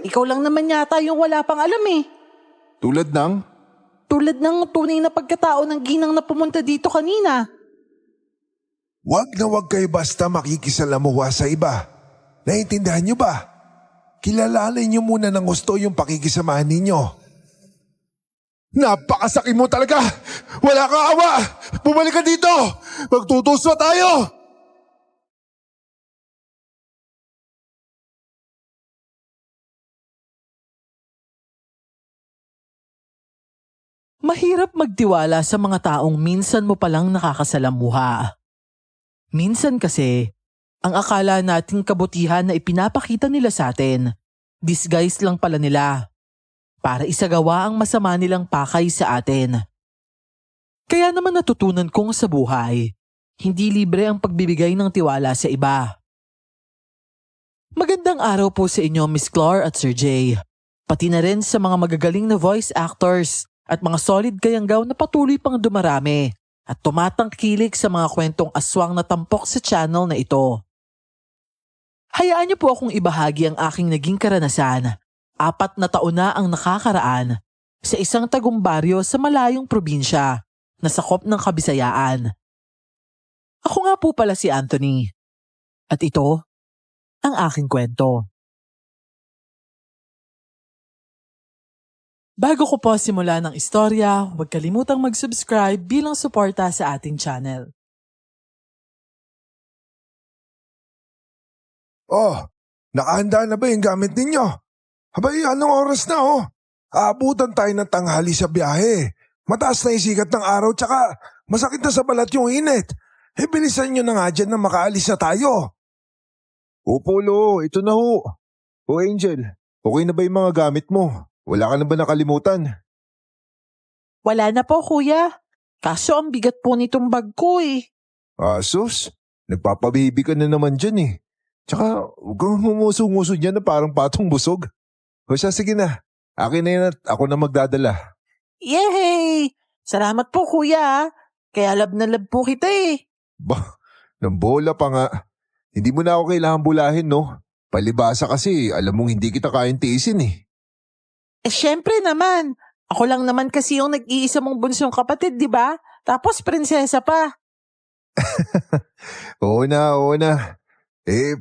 Ikaw lang naman yata yung wala pang alam eh. Tulad ng? Tulad ng tunay na pagkatao ng ginang na pumunta dito kanina. Wag na wag kayo basta makikisalamuha sa iba. Naiintindihan niyo ba? Kilalanin niyo muna ng gusto yung pakikisamahan ninyo. Napakasakit mo talaga! Wala kang awa! Bumalik ka dito! Magtutuswa tayo! Mahirap magtiwala sa mga taong minsan mo palang nakakasalamuha. Minsan kasi, ang akala nating kabutihan na ipinapakita nila sa atin, disguise lang pala nila para isagawa ang masama nilang pakay sa atin. Kaya naman natutunan kong sa buhay, hindi libre ang pagbibigay ng tiwala sa iba. Magandang araw po sa inyo, Miss Clar at Sir Jay. Pati na rin sa mga magagaling na voice actors at mga solid kayanggaw na patuloy pang dumarami at tumatangkilik sa mga kwentong aswang na tampok sa channel na ito. Hayaan niyo po akong ibahagi ang aking naging karanasan. 4 na taon na ang nakakaraan sa isang tagumbaryo sa malayong probinsya na sakop ng Kabisayaan. Ako nga po pala si Anthony. At ito ang aking kwento. Bago ko po simula ng istorya, huwag kalimutang mag-subscribe bilang suporta sa ating channel. Oh, nakahanda na ba yung gamit ninyo? Abay, anong oras na oh? Aabutan tayo ng tanghali sa biyahe. Mataas na yung sikat ng araw tsaka masakit na sa balat yung init. Bilisan nyo na nga dyan na makaalis na tayo. Opo, Lo. Ito na ho. O Angel, okay na ba yung mga gamit mo? Wala ka na ba nakalimutan? Wala na po, kuya. Kaso ang bigat po nitong bag ko eh. Sus, nagpapabibi ka na naman dyan eh. Tsaka huwag kang humuso-nguso dyan na parang patong busog. O siya, sige na. Akin na yan at ako na magdadala. Yay! Salamat po, kuya. Kaya love na love po kita eh. Bah, ng bola pa nga. Hindi mo na ako kailangan bulahin, no? Palibasa kasi, alam mong hindi kita kayang tiisin eh. Syempre naman. Ako lang naman kasi yung nag-iisa mong bunsong kapatid, di ba? Tapos prinsesa pa. Oo na.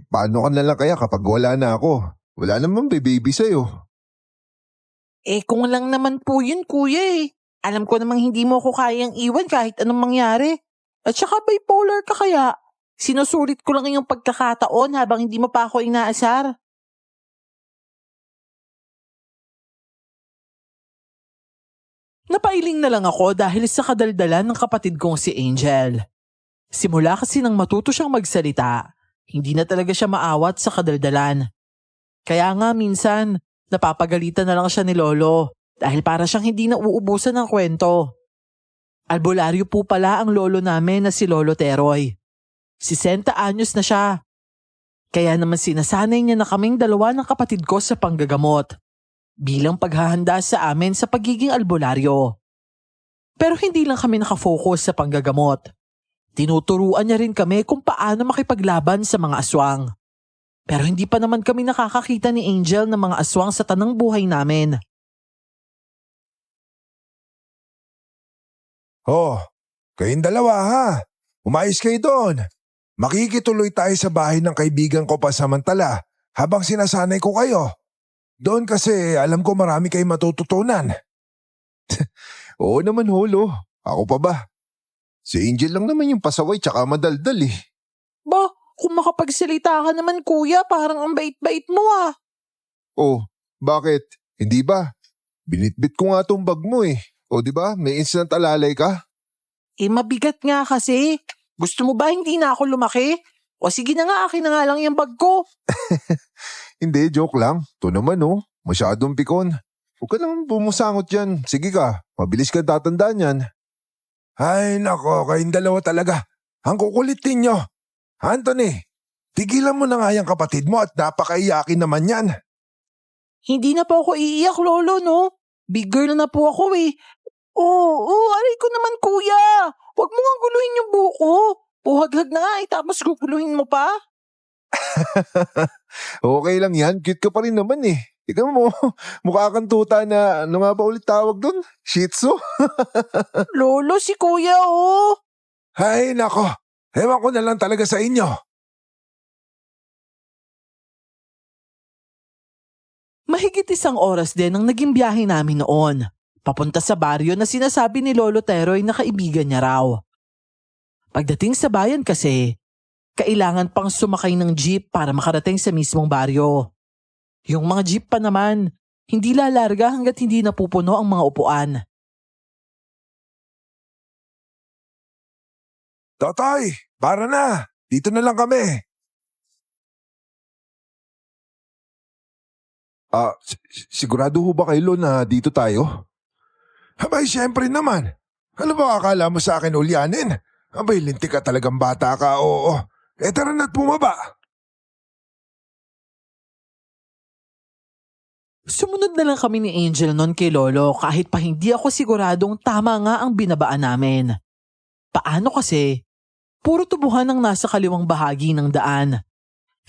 Paano ka na lang kaya kapag wala na ako? Wala namang baby sa'yo. Kung lang naman po yun, kuya eh. Alam ko namang hindi mo ko kayang iwan kahit anong mangyari. At saka bipolar ka kaya. Sinusulit ko lang yung pagkakataon habang hindi mo pa ako inaasar. Napailing na lang ako dahil sa kadaldalan ng kapatid kong si Angel. Simula kasi nang matuto siyang magsalita, hindi na talaga siya maawat sa kadaldalan. Kaya nga minsan, napapagalitan na lang siya ni Lolo dahil para siyang hindi na uubusan ng kwento. Albularyo po pala ang lolo namin na si Lolo Teroy. 60 anyos na siya. Kaya naman sinasanay niya na kaming dalawa ng kapatid ko sa panggagamot bilang paghahanda sa amin sa pagiging albularyo. Pero hindi lang kami nakafocus sa panggagamot. Tinuturuan niya rin kami kung paano makipaglaban sa mga aswang. Pero hindi pa naman kami nakakakita ni Angel ng mga aswang sa tanang buhay namin. Oh, kayong dalawa ha. Umayos kayo doon. Makikituloy tayo sa bahay ng kaibigan ko pasamantala habang sinasanay ko kayo. Doon kasi alam ko marami kayong matututunan. Oo naman, Holo. Ako pa ba? Si Angel lang naman yung pasaway tsaka madaldal eh. Ba, kung makapagsalita ka naman kuya, parang ang bait-bait mo ah. Oh, bakit? Hindi ba? Binitbit ko nga tong bag mo eh. O di ba? May instant alalay ka? Mabigat nga kasi. Gusto mo ba hindi na ako lumaki? O sige na nga, akin na nga lang yung bag ko. Hindi, joke lang. Ito naman oh, masyadong pikon. Huwag ka naman bumusangot dyan. Sige ka, mabilis ka tatandaan yan. Ay nako, kayong dalawa talaga. Ang kukulit ninyo. Anthony, tigilan mo na nga yung kapatid mo at napakaiyakin naman yan. Hindi na po ako iiyak, lolo, no? Big girl na po ako eh. Aray ko naman kuya. Huwag mo nga guluhin yung buko. Buhaghag na nga tapos guguluhin mo pa. Okay lang yan, cute ka pa rin naman eh. Ikaw mo, mukha kang tuta na ano nga ba ulit tawag doon? Shih Tzu? Lolo, si kuya oh! Ay, nako. Ewan ko na lang talaga sa inyo. Mahigit 1 oras din ang naging biyahe namin noon. Papunta sa baryo na sinasabi ni Lolo Teroy na kaibigan niya raw. Pagdating sa bayan kasi, kailangan pang sumakay ng jeep para makarating sa mismong baryo. Yung mga jeep pa naman, hindi lalarga hanggat hindi napupuno ang mga upuan. Totoy, para na. Dito na lang kami. Sigurado ho ba kayo na dito tayo? Abay, syempre naman. Ano ba akala mo sa akin ulyanin? Abay, lintik ka talagang bata ka, oo. Tara na't bumaba. Sumunod na lang kami ni Angel noon kay Lolo kahit pa hindi ako siguradong tama nga ang binabaan namin. Paano kasi? Puro tubuhan ang nasa kaliwang bahagi ng daan.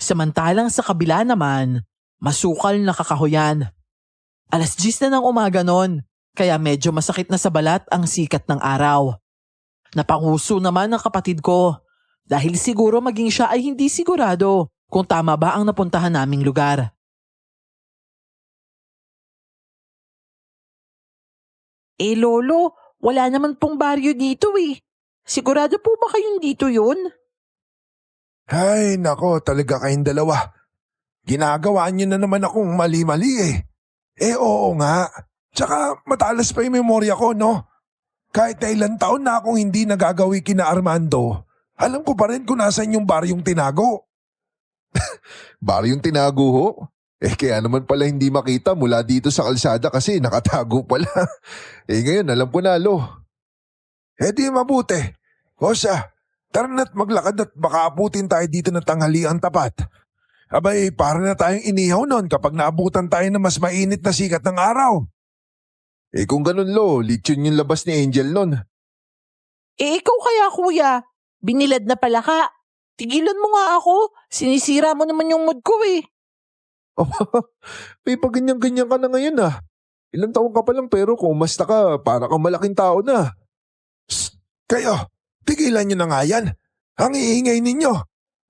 Samantalang sa kabila naman, masukal na kakahuyan. 10:00 na ng umaga noon, kaya medyo masakit na sa balat ang sikat ng araw. Napanguso naman ang kapatid ko dahil siguro maging siya ay hindi sigurado kung tama ba ang napuntahan naming lugar. Lolo, wala naman pong baryo dito eh. Sigurado po ba kayong dito yun? Ay, nako, talaga kayong dalawa. Ginagawa niyo na naman akong mali-mali eh. Oo nga. Tsaka matalas pa yung memorya ko, no? Kahit na ilang taon na akong hindi nagagawi kina Armando, alam ko pa rin kung nasan yung baryong tinago. Baryong tinago ho? Kaya naman pala hindi makita mula dito sa kalsada kasi nakatago pala. Ngayon alam ko na lo. Di mabuti. O siya, tara na't maglakad at baka abutin tayo dito ng tanghaliang tapat. Abay, para na tayong inihaw nun kapag naabutan tayo ng mas mainit na sikat ng araw. Kung ganun lo, lechon yung labas ni Angel nun. Ikaw kaya kuya, binilad na pala ka. Tigilan mo nga ako, sinisira mo naman yung mood ko eh. May paganyan-ganyan ka na ngayon ah. Ilang taon ka pa lang pero kung umasta ka, para kang malaking tao na. Psst, kayo, tigilan nyo na nga yan. Ang iingay ninyo.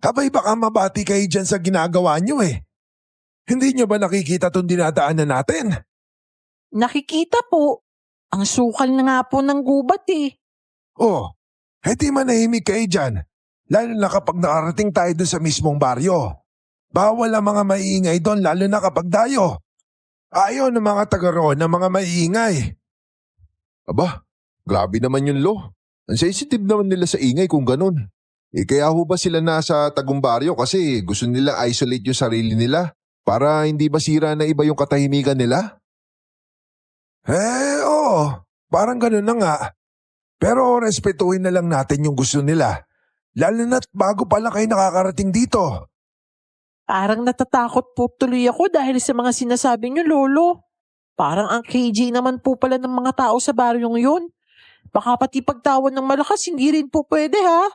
Abay baka mabati kayo dyan sa ginagawa nyo eh. Hindi nyo ba nakikita itong dinadaanan natin? Nakikita po. Ang sukal na nga po ng gubat eh. Di manahimik kayo dyan. Lalo na kapag nakarating tayo dun sa mismong baryo. Bawal ang mga maiingay doon lalo na kapag dayo. Ayaw ng mga taga roon ng mga maiingay. Aba, grabe naman yun lo. Ang sensitive naman nila sa ingay kung ganun. Kaya ho ba sila nasa tagumbaryo kasi gusto nila isolate yung sarili nila para hindi basira na iba yung katahimikan nila? Oo. Parang ganun na nga. Pero respetuhin na lang natin yung gusto nila. Lalo na't bago pa lang kayo nakakarating dito. Parang natatakot po tuloy ako dahil sa mga sinasabi niyo, Lolo. Parang ang KJ naman po pala ng mga tao sa baryong yun. Baka pati pagtawan ng malakas hindi rin po pwede ha?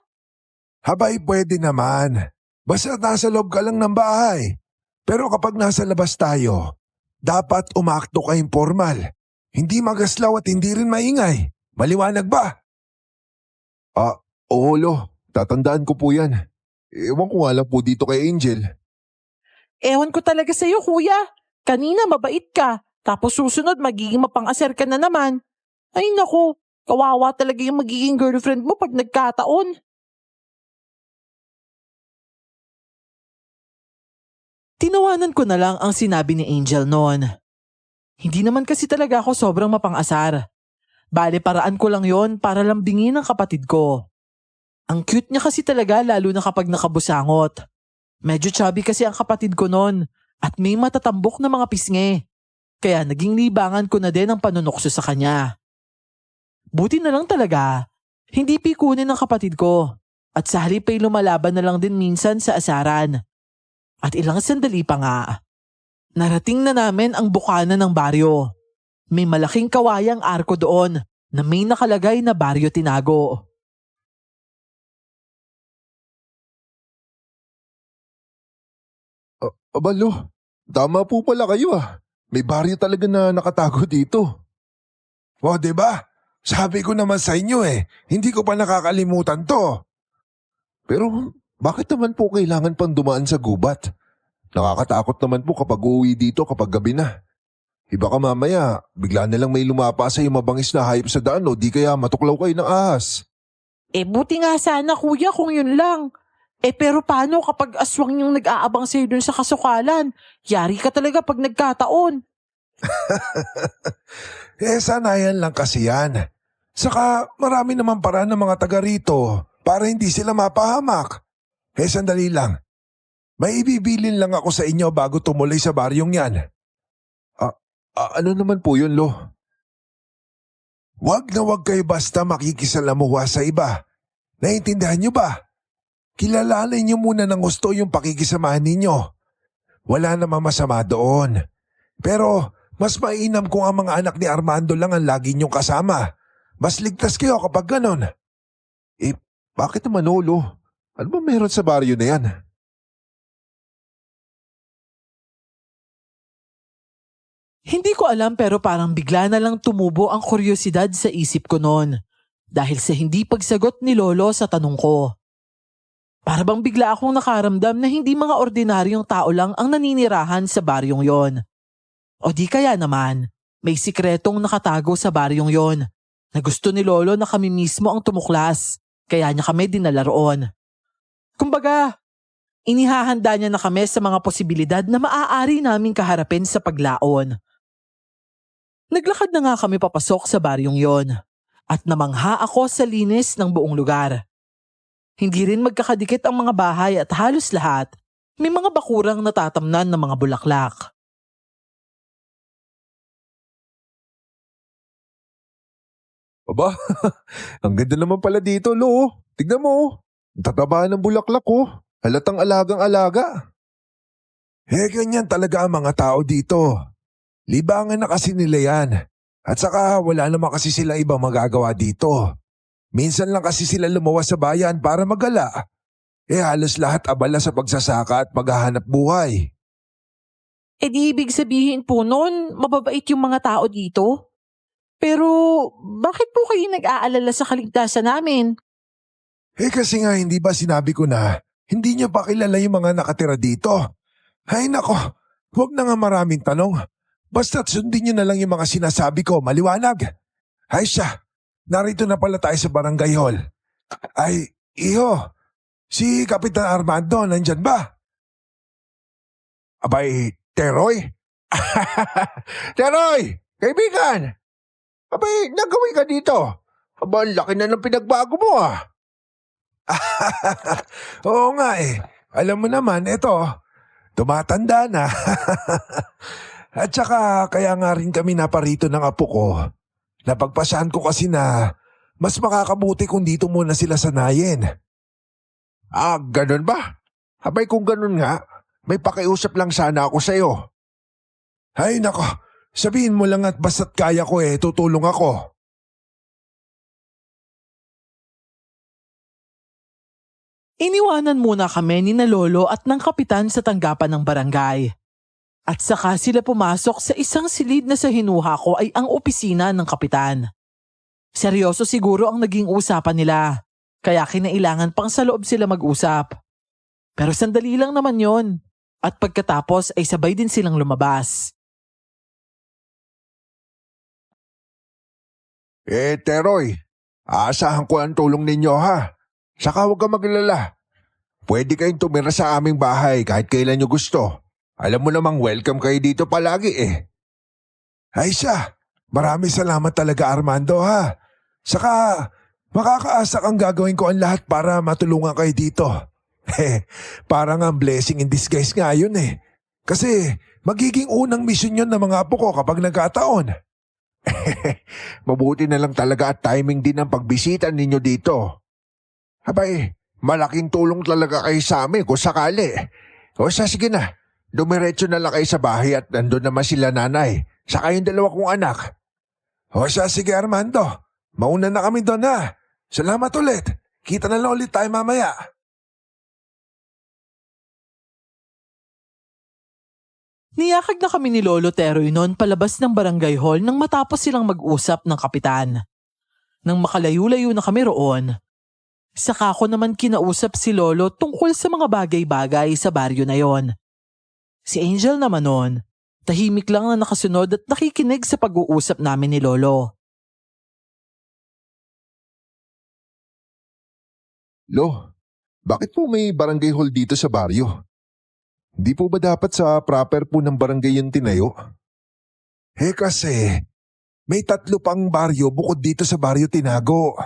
Habay pwede naman. Basta nasa loob ka lang ng bahay. Pero kapag nasa labas tayo, dapat umakto kayong formal. Hindi magaslaw at hindi rin maingay. Maliwanag ba? Oo lo, tatandaan ko po yan. Ewan ko nga lang po dito kay Angel. Ewan ko talaga sa'yo, kuya. Kanina mabait ka, tapos susunod magiging mapang-aser ka na naman. Ay naku, kawawa talaga yung magiging girlfriend mo pag nagkataon. Tinawanan ko na lang ang sinabi ni Angel noon. Hindi naman kasi talaga ako sobrang mapang-asar. Bale paraan ko lang yon para lambingin ang kapatid ko. Ang cute niya kasi talaga lalo na kapag nakabusangot. Medyo chubby kasi ang kapatid ko noon at may matatambok na mga pisngi. Kaya naging libangan ko na din ang panunokso sa kanya. Buti na lang talaga, hindi pikunin ng kapatid ko at sa halip ay lumalaban na lang din minsan sa asaran. At ilang sandali pa nga, narating na namin ang bukana ng baryo. May malaking kawayang arko doon na may nakalagay na baryo tinago. Aba lo, tama po pala kayo ah. May baryo talaga na nakatago dito. O, diba? Sabi ko naman sa inyo hindi ko pa nakakalimutan to. Pero bakit naman po kailangan pang dumaan sa gubat? Nakakatakot naman po kapag uuwi dito kapag gabi na. Iba ka mamaya, bigla na lang may lumapa sa yung mabangis na hayop sa daan o di kaya matuklaw kayo ng ahas. Buti nga sana kuya kung yun lang. Pero paano kapag aswang yung nag-aabang sa'yo dun sa kasukalan? Yari ka talaga pag nagkataon. Sanayan lang kasi yan. Saka marami naman paraan ng mga taga rito para hindi sila mapahamak. Sandali lang. May ibibilin lang ako sa inyo bago tumuloy sa baryong yan. Ano naman po yun, Lo? Wag na wag kayo basta makikisalamuha sa iba. Naiintindihan niyo ba? Kilalanin niyo muna ng gusto yung pakikisamahan ninyo. Wala namang masama doon. Pero mas mainam kung ang mga anak ni Armando lang ang lagi niyong kasama. Mas ligtas kayo kapag ganon. Bakit naman, Lo? Ano ba meron sa baryo na yan? Hindi ko alam pero parang bigla na lang tumubo ang kuryosidad sa isip ko noon. Dahil sa hindi pagsagot ni Lolo sa tanong ko. Para bang bigla akong nakaramdam na hindi mga ordinaryong tao lang ang naninirahan sa baryong yon. O di kaya naman, may sikretong nakatago sa baryong yon na gusto ni Lolo na kami mismo ang tumuklas, kaya niya kami dinala roon. Kumbaga, inihahanda niya na kami sa mga posibilidad na maaari naming kaharapin sa paglaon. Naglakad na nga kami papasok sa baryong yon at namangha ako sa linis ng buong lugar. Hindi rin magkakadikit ang mga bahay at halos lahat may mga bakurang natatamnan ng mga bulaklak. Aba, ang ganda naman pala dito, Lo. Tignan mo. Ang tataba ng bulaklak ko. Halatang alagang-alaga. Ganyan talaga ang mga tao dito. Libangan na kasi nila yan. At saka wala naman kasi sila ibang magagawa dito. Minsan lang kasi sila lumawas sa bayan para magala. Halos lahat abala sa pagsasaka at paghahanap buhay. Di ibig sabihin po noon, mababait yung mga tao dito? Pero bakit po kayo nag-aalala sa kaligtasan namin? Kasi nga hindi ba sinabi ko na hindi niyo pa kilala yung mga nakatira dito? Ay nako, huwag na nga maraming tanong. Basta't sundin niyo na lang yung mga sinasabi ko, maliwanag. Ay siya, narito na pala tayo sa barangay hall. Ay, iho, si Kapitan Armando nandyan ba? Abay, Teroy? Teroy, kaibigan! Abay, nagawin ka dito. Aba, ang laki na ng pinagbago mo Oo nga Alam mo naman, tumatanda na. At saka kaya nga rin kami naparito ng apo ko. Napagpasahan ko kasi na mas makakabuti kung dito muna sila sanayin. Ganun ba? Abay kung ganun nga, may pakiusap lang sana ako sa'yo. Ay nako, sabihin mo lang at basta't kaya ko tutulong ako. Iniwanan muna kami ni na Lolo at ng kapitan sa tanggapan ng barangay. At saka sila pumasok sa isang silid na sa hinuha ko ay ang opisina ng kapitan. Seryoso siguro ang naging usapan nila, kaya kinailangan pang sa loob sila mag-usap. Pero sandali lang naman yon, at pagkatapos ay sabay din silang lumabas. Teroy, aasahan ko ang tulong ninyo ha. Saka huwag kang maglala. Pwede kayong tumira sa aming bahay kahit kailan nyo gusto. Alam mo namang welcome kayo dito palagi Ay siya, maraming salamat talaga Armando ha. Saka makakaasa kang gagawin ko ang lahat para matulungan kayo dito. Parang ang blessing in disguise nga yun Kasi magiging unang misyon yun ng mga apo ko kapag nagkataon. Mabuti na lang talaga at timing din ang pagbisita ninyo dito. Abay, malaking tulong talaga kayo sa amin kung sakali. Sige na. Dumiretso na lang kayo sa bahay at nandun naman sila nanay. Saka yung dalawa kong anak. Sige Armando. Mauna na kami doon ha. Salamat ulit. Kita na lang ulit tayo mamaya. Niyakag na kami ni Lolo Teroy noon palabas ng barangay hall nang matapos silang mag-usap ng kapitan. Nang makalayo-layo na kami roon, saka ko naman kinausap si Lolo tungkol sa mga bagay-bagay sa baryo na yon. Si Angel naman noon, tahimik lang na nakasunod at nakikinig sa pag-uusap namin ni Lolo. Lo, bakit po may barangay hall dito sa baryo? Hindi po ba dapat sa proper po ng barangay yung tinayo? Kasi may 3 pang baryo bukod dito sa baryo Tinago.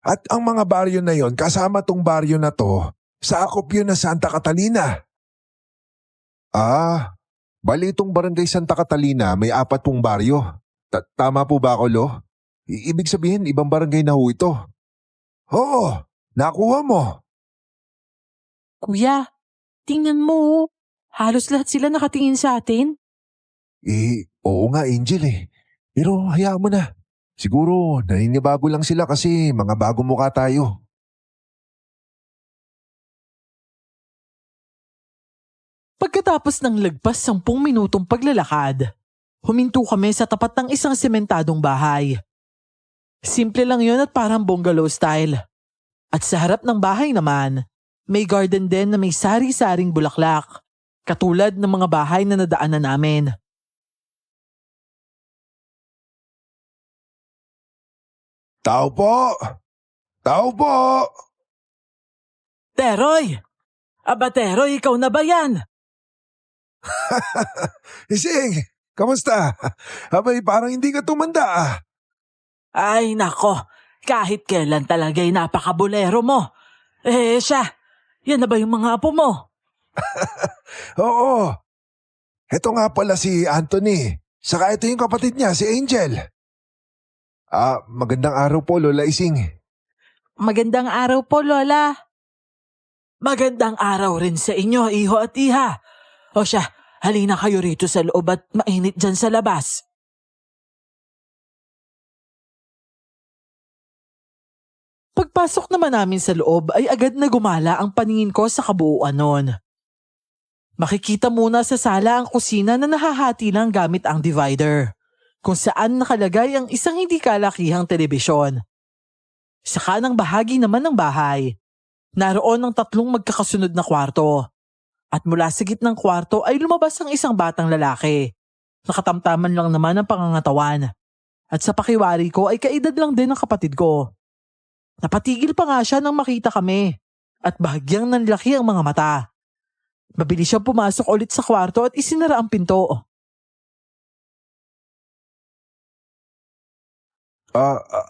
At ang mga baryo na yon kasama tong baryo na to, sa akop yun na Santa Catalina. Bali itong barangay Santa Catalina may 4 pong baryo. Tama po ba ako, Lo? Ibig sabihin ibang barangay na ho ito. Oo, nakuha mo. Kuya, tingnan mo. Halos lahat sila nakatingin sa atin. Oo nga, Angel. Pero hayaan mo na. Siguro naninibago lang sila kasi mga bagong mukha tayo. Pagkatapos ng lagpas 10 minutong paglalakad, huminto kami sa tapat ng isang sementadong bahay. Simple lang yon at parang bungalow style. At sa harap ng bahay naman, may garden din na may sari-saring bulaklak, katulad ng mga bahay na nadaanan namin. Tao po! Tao po! Teroy! Aba Teroy, ikaw na ba yan? Ising, kamusta? Abay, parang hindi ka tumanda. Ay nako, kahit kailan talaga'y napakabulero mo. Siya, yan na ba yung mga apo mo? Oo. Ito nga pala si Anthony. Saka ito yung kapatid niya, si Angel. Magandang araw po, Lola Ising. Magandang araw po, Lola. Magandang araw rin sa inyo, iho at iha. O siya, halina kayo rito sa loob at mainit dyan sa labas. Pagpasok naman namin sa loob ay agad na gumala ang paningin ko sa kabuuan nun. Makikita muna sa sala ang kusina na nahahati lang gamit ang divider, kung saan nakalagay ang isang hindi kalakihang telebisyon. Sa kanang bahagi naman ng bahay, naroon ang 3 magkakasunod na kwarto. At mula sa gitnang kwarto ay lumabas ang isang batang lalaki. Nakatamtaman lang naman ang pangangatawan. At sa pakiwari ko ay kaedad lang din ng kapatid ko. Napatigil pa nga siya nang makita kami. At bahagyang nanlaki ang mga mata. Mabilis siyang pumasok ulit sa kwarto at isinara ang pinto.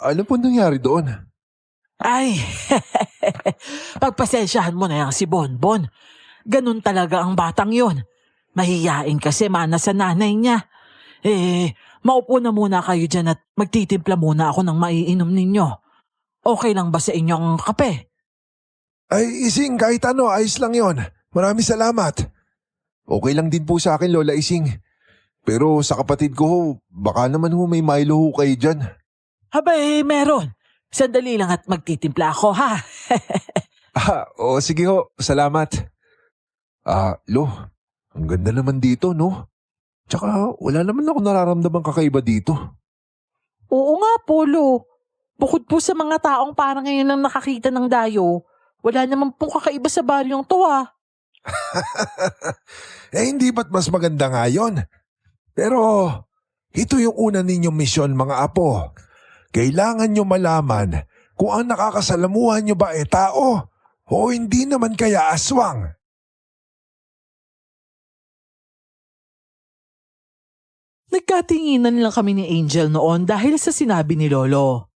Ano po nangyari doon? Ay, pagpasensyahan mo na yan si Bonbon. Ganun talaga ang batang yon. Mahiyain kasi mana sa nanay niya. Maupo na muna kayo dyan at magtitimpla muna ako ng maiinom ninyo. Okay lang ba sa inyong kape? Ay, Ising, kahit ano, ayos lang yon. Maraming salamat. Okay lang din po sa akin, Lola Ising. Pero sa kapatid ko, baka naman may Milo ho kayo dyan. Meron. Sandali lang at magtitimpla ako, ha? Sige ho, salamat. Lo, ang ganda naman dito, no? Tsaka wala naman ako nararamdamang kakaiba dito. Oo nga, Polo. Bukod po sa mga taong parang ngayon lang nakakita ng dayo, wala naman pong kakaiba sa baryong to, ha? Hindi ba't mas maganda nga yun? Pero ito yung una ninyong misyon, mga apo. Kailangan nyo malaman kung ang nakakasalamuhan nyo ba ay tao o hindi naman kaya aswang. Nagkatinginan lang kami ni Angel noon dahil sa sinabi ni Lolo.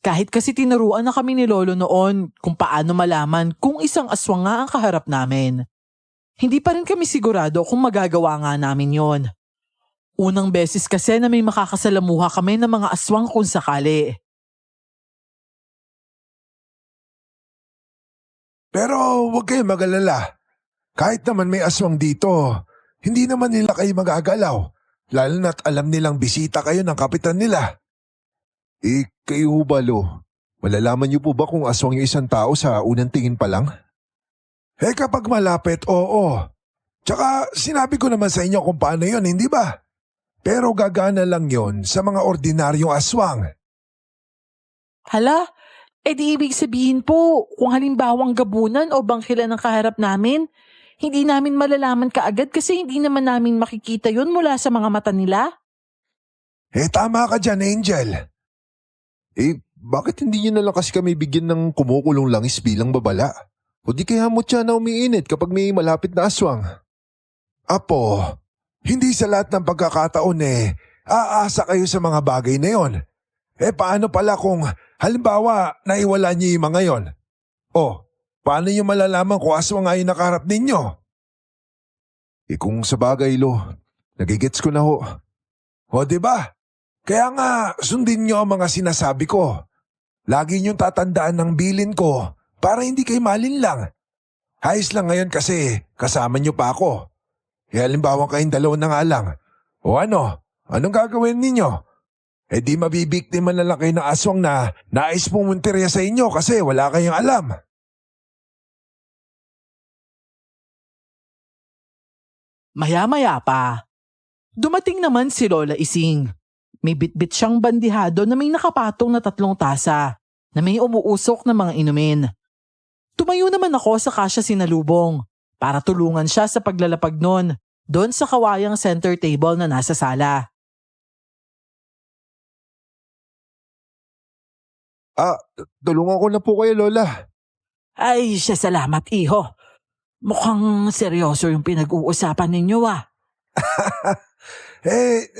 Kahit kasi tinuruan na kami ni Lolo noon kung paano malaman kung isang aswang nga ang kaharap namin. Hindi pa rin kami sigurado kung magagawa nga namin yon. Unang beses kasi na may makakasalamuha kami ng mga aswang kung sakali. Pero huwag kayong mag-alala. Kahit naman may aswang dito, hindi naman nila kayo magagalaw. Lalo na't alam nilang bisita kayo ng kapitan nila. Kayo ho ba, Lo? Malalaman niyo po ba kung aswang yung isang tao sa unang tingin pa lang? Kapag malapit, oo. Tsaka sinabi ko naman sa inyo kung paano yon, hindi ba? Pero gagana lang yon sa mga ordinaryong aswang. Hala, di ibig sabihin po, kung halimbawang gabunan o bangkila ng kaharap namin, hindi namin malalaman kaagad kasi hindi naman namin makikita yun mula sa mga mata nila? Tama ka dyan, Angel. Bakit hindi niyo na lang kasi kami bigyan ng kumukulong langis bilang babala? O di kaya mutya na umiinit kapag may malapit na aswang? Apo, hindi sa lahat ng pagkakataon aasa kayo sa mga bagay na yon. Paano pala kung halimbawa naiwala niyo yung mga yon? Paano niyo malalaman kung aswang nga yung nakaharap ninyo? Kung sa bagay, Lo, nagigets ko na ho. Diba? Kaya nga sundin niyo ang mga sinasabi ko. Lagi niyong tatandaan ng bilin ko para hindi kayo malinlang. Ayos lang ngayon kasi kasama niyo pa ako. Halimbawa kayong dalawa na nga lang. Anong gagawin ninyo? Di mabibiktima na lang kayo ng aswang na nais pumuntirya sa inyo kasi wala kayong alam. Maya-maya pa, dumating naman si Lola Ising. May bitbit siyang bandihado na may nakapatong na 3 tasa na may umuusok na mga inumin. Tumayo naman ako sa kasya sinalubong para tulungan siya sa paglalapag nun doon sa kawayang center table na nasa sala. Tulungan ko na po kayo, Lola. Ay, siya salamat, iho. Mukhang seryoso yung pinag-uusapan ninyo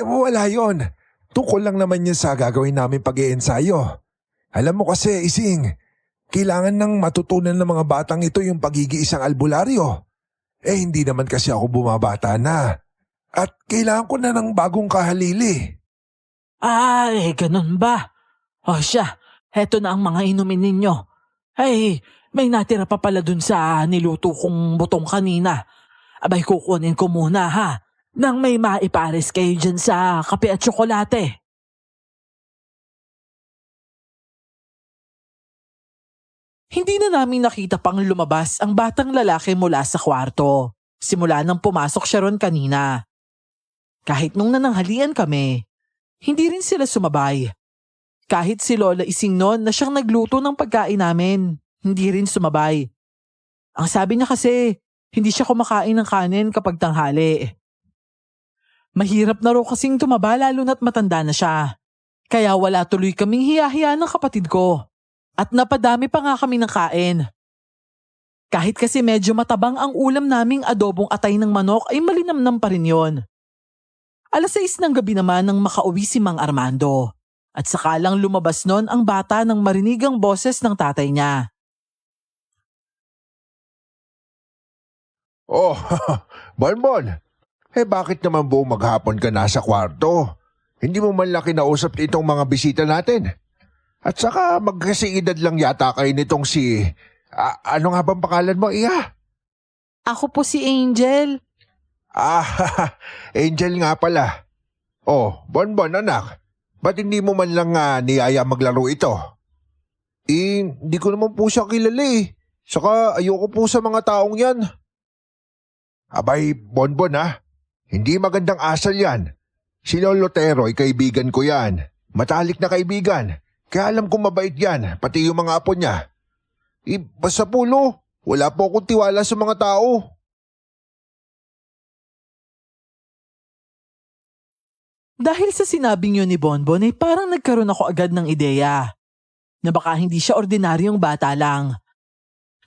Wala yon. Tungkol lang naman yun sa gagawin namin pag-iensayo. Alam mo kasi, Ising, kailangan ng matutunan ng mga batang ito yung pagiging albularyo. Hindi naman kasi ako bumabata na. At kailangan ko na ng bagong kahalili. Ay, ganun ba? Siya, heto na ang mga inumin ninyo. Ay, may natira pa pala dun sa niluto kong butong kanina. Abay, kukunin ko muna ha. Nang may maipares kayo dyan sa kape at tsokolate. Hindi na namin nakita pang lumabas ang batang lalaki mula sa kwarto. Simula nang pumasok siya ron kanina. Kahit nung nananghalian kami, hindi rin sila sumabay. Kahit si Lola Ising noon na siyang nagluto ng pagkain namin, hindi rin sumabay. Ang sabi niya kasi, hindi siya kumakain ng kanin kapag tanghali. Mahirap na raw kasing tumaba lalo na't matanda na siya. Kaya wala tuloy kaming hiya-hiya ng kapatid ko. At napadami pa nga kami ng kain. Kahit kasi medyo matabang ang ulam naming adobong atay ng manok ay malinamnam pa rin yon. 6:00 ng gabi naman nang makauwi si Mang Armando. At sakalang lumabas nun ang bata nang marinig ang boses ng tatay niya. Bonbon. Bakit naman buong maghapon ka nasa kwarto? Hindi mo man lang kinausap itong mga bisita natin. At saka magkasiedad lang yata kayo nitong si... ano nga bang pangalan mo, Iya? Ako po si Angel. Angel nga pala. Bonbon anak. Ba't hindi mo man lang niyaya maglaro ito? Hindi ko naman po siya kilala eh. Saka ayoko po sa mga taong yan. Abay, Bonbon hindi magandang asal yan. Si Lolo Teroy, kaibigan ko yan. Matalik na kaibigan. Kaya alam kong mabait yan, pati yung mga apo niya. Basta po, Lo, wala po akong tiwala sa mga tao. Dahil sa sinabing yun ni Bonbon ay parang nagkaroon ako agad ng ideya na baka hindi siya ordinaryong bata lang.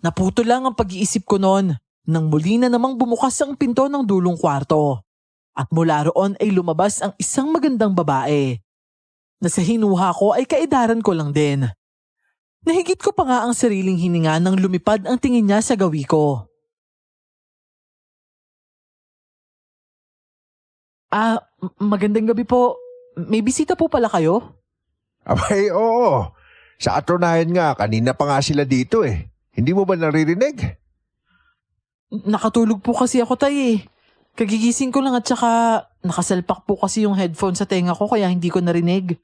Naputo lang ang pag-iisip ko noon nang muli na namang bumukas ang pinto ng dulong kwarto. At mula roon ay lumabas ang isang magandang babae na sa hinuha ko ay kaedaran ko lang din. Nahigit ko pa nga ang sariling hininga nang lumipad ang tingin niya sa gawi ko. Magandang gabi po. May bisita po pala kayo? Abay, oo. Sa katunayan nga, kanina pa nga sila dito eh. Hindi mo ba naririnig? Nakatulog po kasi ako, tay eh. Kagigising ko lang at saka nakasalpak po kasi yung headphone sa tenga ko kaya hindi ko narinig.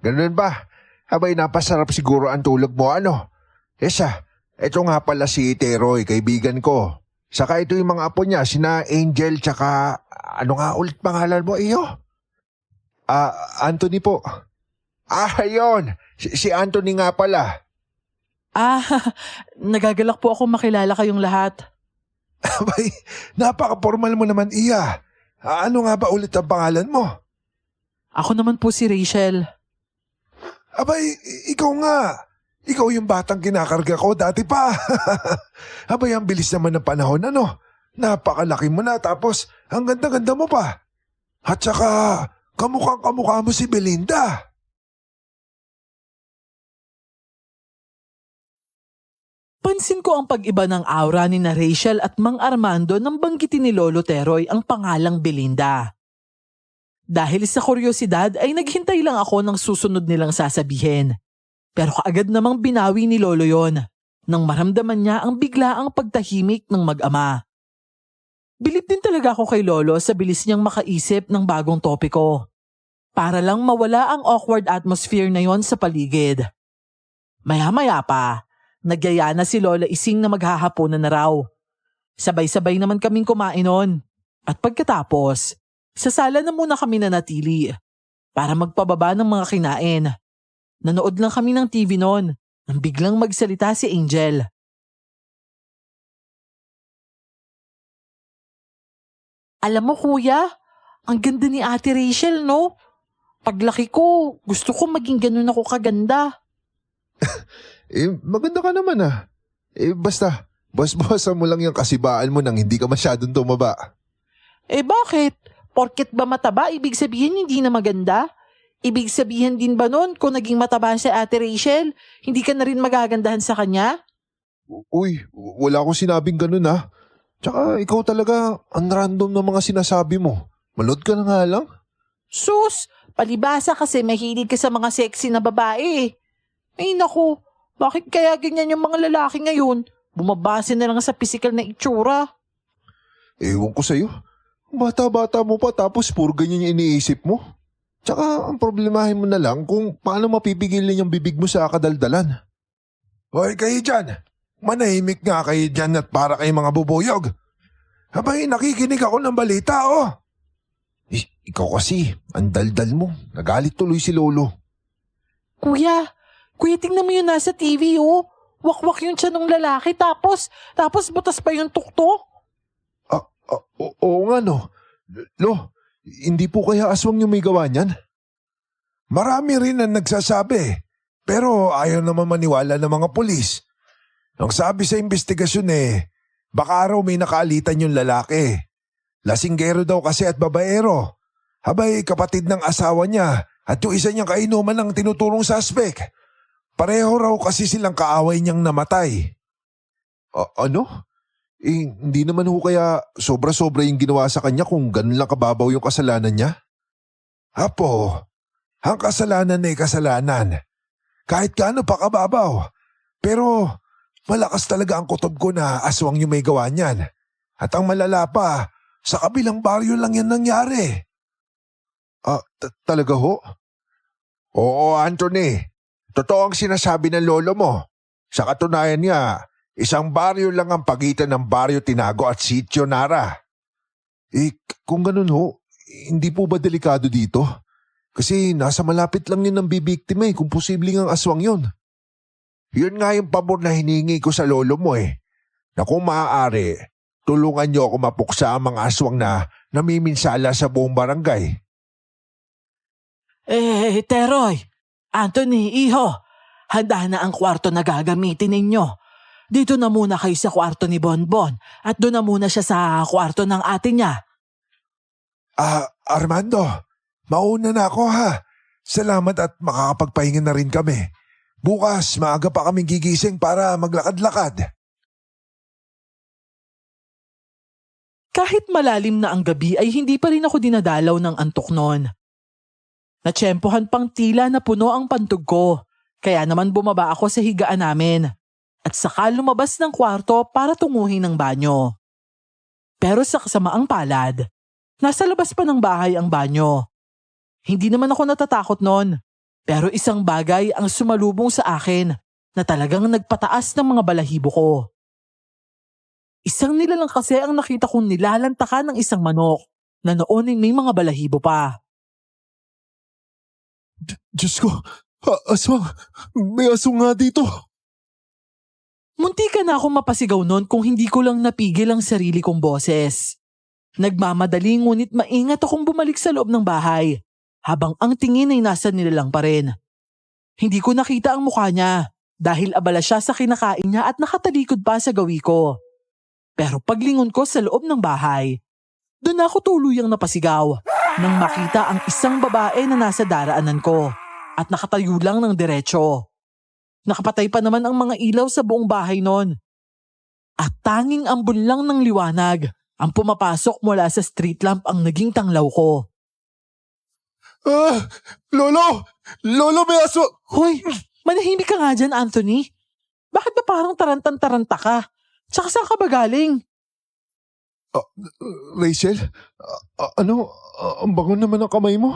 Ganun ba? Abay, napasarap siguro ang tulog mo, ano? Esa, eto nga pala si Teroy, kaibigan ko. Saka ito yung mga apo niya, sina Angel tsaka ano nga ulit pangalan mo iyo? Anthony po. Ayun. Si Anthony nga pala. Ah, nagagalak po ako makilala kayong lahat. Abay, napaka-formal mo naman, Iya. Ano nga ba ulit ang pangalan mo? Ako naman po si Rachel. Abay, ikaw nga. Ikaw yung batang kinakarga ko dati pa. Abay, ang bilis naman ng panahon, ano? Napakalaki mo na tapos ang ganda-ganda mo pa. At saka, kamukhang-kamukha mo si Belinda. Pansin ko ang pag-iba ng aura ni na Rachel at Mang Armando nang banggitin ni Lolo Teroy ang pangalang Belinda. Dahil sa kuryosidad ay naghintay lang ako ng susunod nilang sasabihin. Pero kaagad namang binawi ni Lolo yon nang maramdaman niya ang biglaang pagtahimik ng mag-ama. Bilib din talaga ako kay Lolo sa bilis niyang makaisip ng bagong topiko. Para lang mawala ang awkward atmosphere na yon sa paligid. Maya-maya pa, nagyaya na si Lola Ising na maghahaponan na raw. Sabay-sabay naman kaming kumain nun. At pagkatapos, sa sala na muna kami nanatili para magpababa ng mga kinain. Nanood lang kami ng TV noon nang biglang magsalita si Angel. Alam mo kuya, ang ganda ni Ate Rachel no? Paglaki ko, gusto ko maging ganun ako kaganda. Maganda ka naman ah. Basta, bas-basan mo lang yung kasibaan mo nang hindi ka masyadong tumaba. Bakit? Porket ba mataba, ibig sabihin hindi na maganda? Ibig sabihin din ba nun kung naging mataba si Ate Rachel, hindi ka na rin magagandahan sa kanya? Uy, wala akong sinabing ganun ah. Tsaka ikaw talaga ang random ng mga sinasabi mo. Manood ka na nga lang. Sus, palibasa kasi mahilig ka sa mga sexy na babae. Ay naku, bakit kaya ganyan yung mga lalaki ngayon? Bumabase na lang sa pisikal na itsura. Ewan ko sa'yo. Bata-bata mo pa tapos puro ganyan yung iniisip mo. Tsaka ang problemahin mo na lang kung paano mapipigilin yung bibig mo sa kadaldalan. Hoy kayo dyan, manahimik nga kayo dyan at para kayo mga bubuyog. Abay, nakikinig ako ng balita oh. Ikaw kasi, ang daldal mo. Nagalit tuloy si Lolo. Kuya tingnan mo yun nasa TV oh. Wakwak yung tiyan ng lalaki tapos butas pa yung tuktok. Oo nga no. Lo, hindi po kaya aswang yung may gawa niyan? Marami rin ang nagsasabi, pero ayaw naman maniwala ng mga pulis. Ang sabi sa investigasyon baka raw may nakalitan yung lalaki. Lasinggero daw kasi at babaero. Habay kapatid ng asawa niya at yung isa niyang kainuman ng tinuturong suspect. Pareho raw kasi silang kaaway niyang namatay. Ano? Hindi naman ho kaya sobra-sobra yung ginawa sa kanya kung ganun lang kababaw yung kasalanan niya? Apo, ang kasalanan kasalanan. Kahit gaano pa kababaw. Pero malakas talaga ang kutob ko na aswang yung may gawa niyan. At ang malala pa, sa kabilang baryo lang yan nangyari. Talaga ho? Oo, Anthony. Totoo ang sinasabi ng lolo mo. Sa katunayan niya, isang baryo lang ang pagitan ng Baryo Tinago at Sitio Nara. Kung ganun ho, hindi po ba delikado dito? Kasi nasa malapit lang yun ang bibiktima kung posibleng ang aswang yun. Yun nga yung pabor na hiningi ko sa lolo mo na kung maaari, tulungan niyo ako mapuksa ang mga aswang na namiminsala sa buong barangay. Teroy, Anthony, iho, handa na ang kwarto na gagamitin ninyo. Dito na muna kayo sa kwarto ni Bonbon at doon na muna siya sa kwarto ng ate niya. Armando, mauna na ako ha. Salamat at makakapagpahinga na rin kami. Bukas, maaga pa kaming gigising para maglakad-lakad. Kahit malalim na ang gabi ay hindi pa rin ako dinadalaw ng antok noon. Natsyempohan pang tila na puno ang pantog ko, kaya naman bumaba ako sa higaan namin at saka lumabas ng kwarto para tunguhin ang banyo. Pero sa kasamaang palad, nasa labas pa ng bahay ang banyo. Hindi naman ako natatakot noon, pero isang bagay ang sumalubong sa akin na talagang nagpataas ng mga balahibo ko. Isang nilalang kasi ang nakita kong nilalantakan ng isang manok na noon ay may mga balahibo pa. Diyos ko, aswang, may aswang nga dito. Munti ka na akong mapasigaw noon kung hindi ko lang napigil ang sarili kong boses. Nagmamadali ngunit maingat akong bumalik sa loob ng bahay habang ang tingin ay nasa nilalang pa rin. Hindi ko nakita ang mukha niya dahil abala siya sa kinakain niya at nakatalikod pa sa gawi ko. Pero paglingon ko sa loob ng bahay, doon ako tuluyang napasigaw nang makita ang isang babae na nasa daraanan ko at nakatayo lang ng diretso. Nakapatay pa naman ang mga ilaw sa buong bahay noon. At tanging ambon lang ng liwanag ang pumapasok mula sa street lamp ang naging tanglaw ko. Lolo! Lolo, may aswang! Hoy, manahimik ka nga dyan, Anthony. Bakit ba parang tarantan-taranta ka? Tsaka saan ka ba galing? Rachel, ang bango naman ang kamay mo.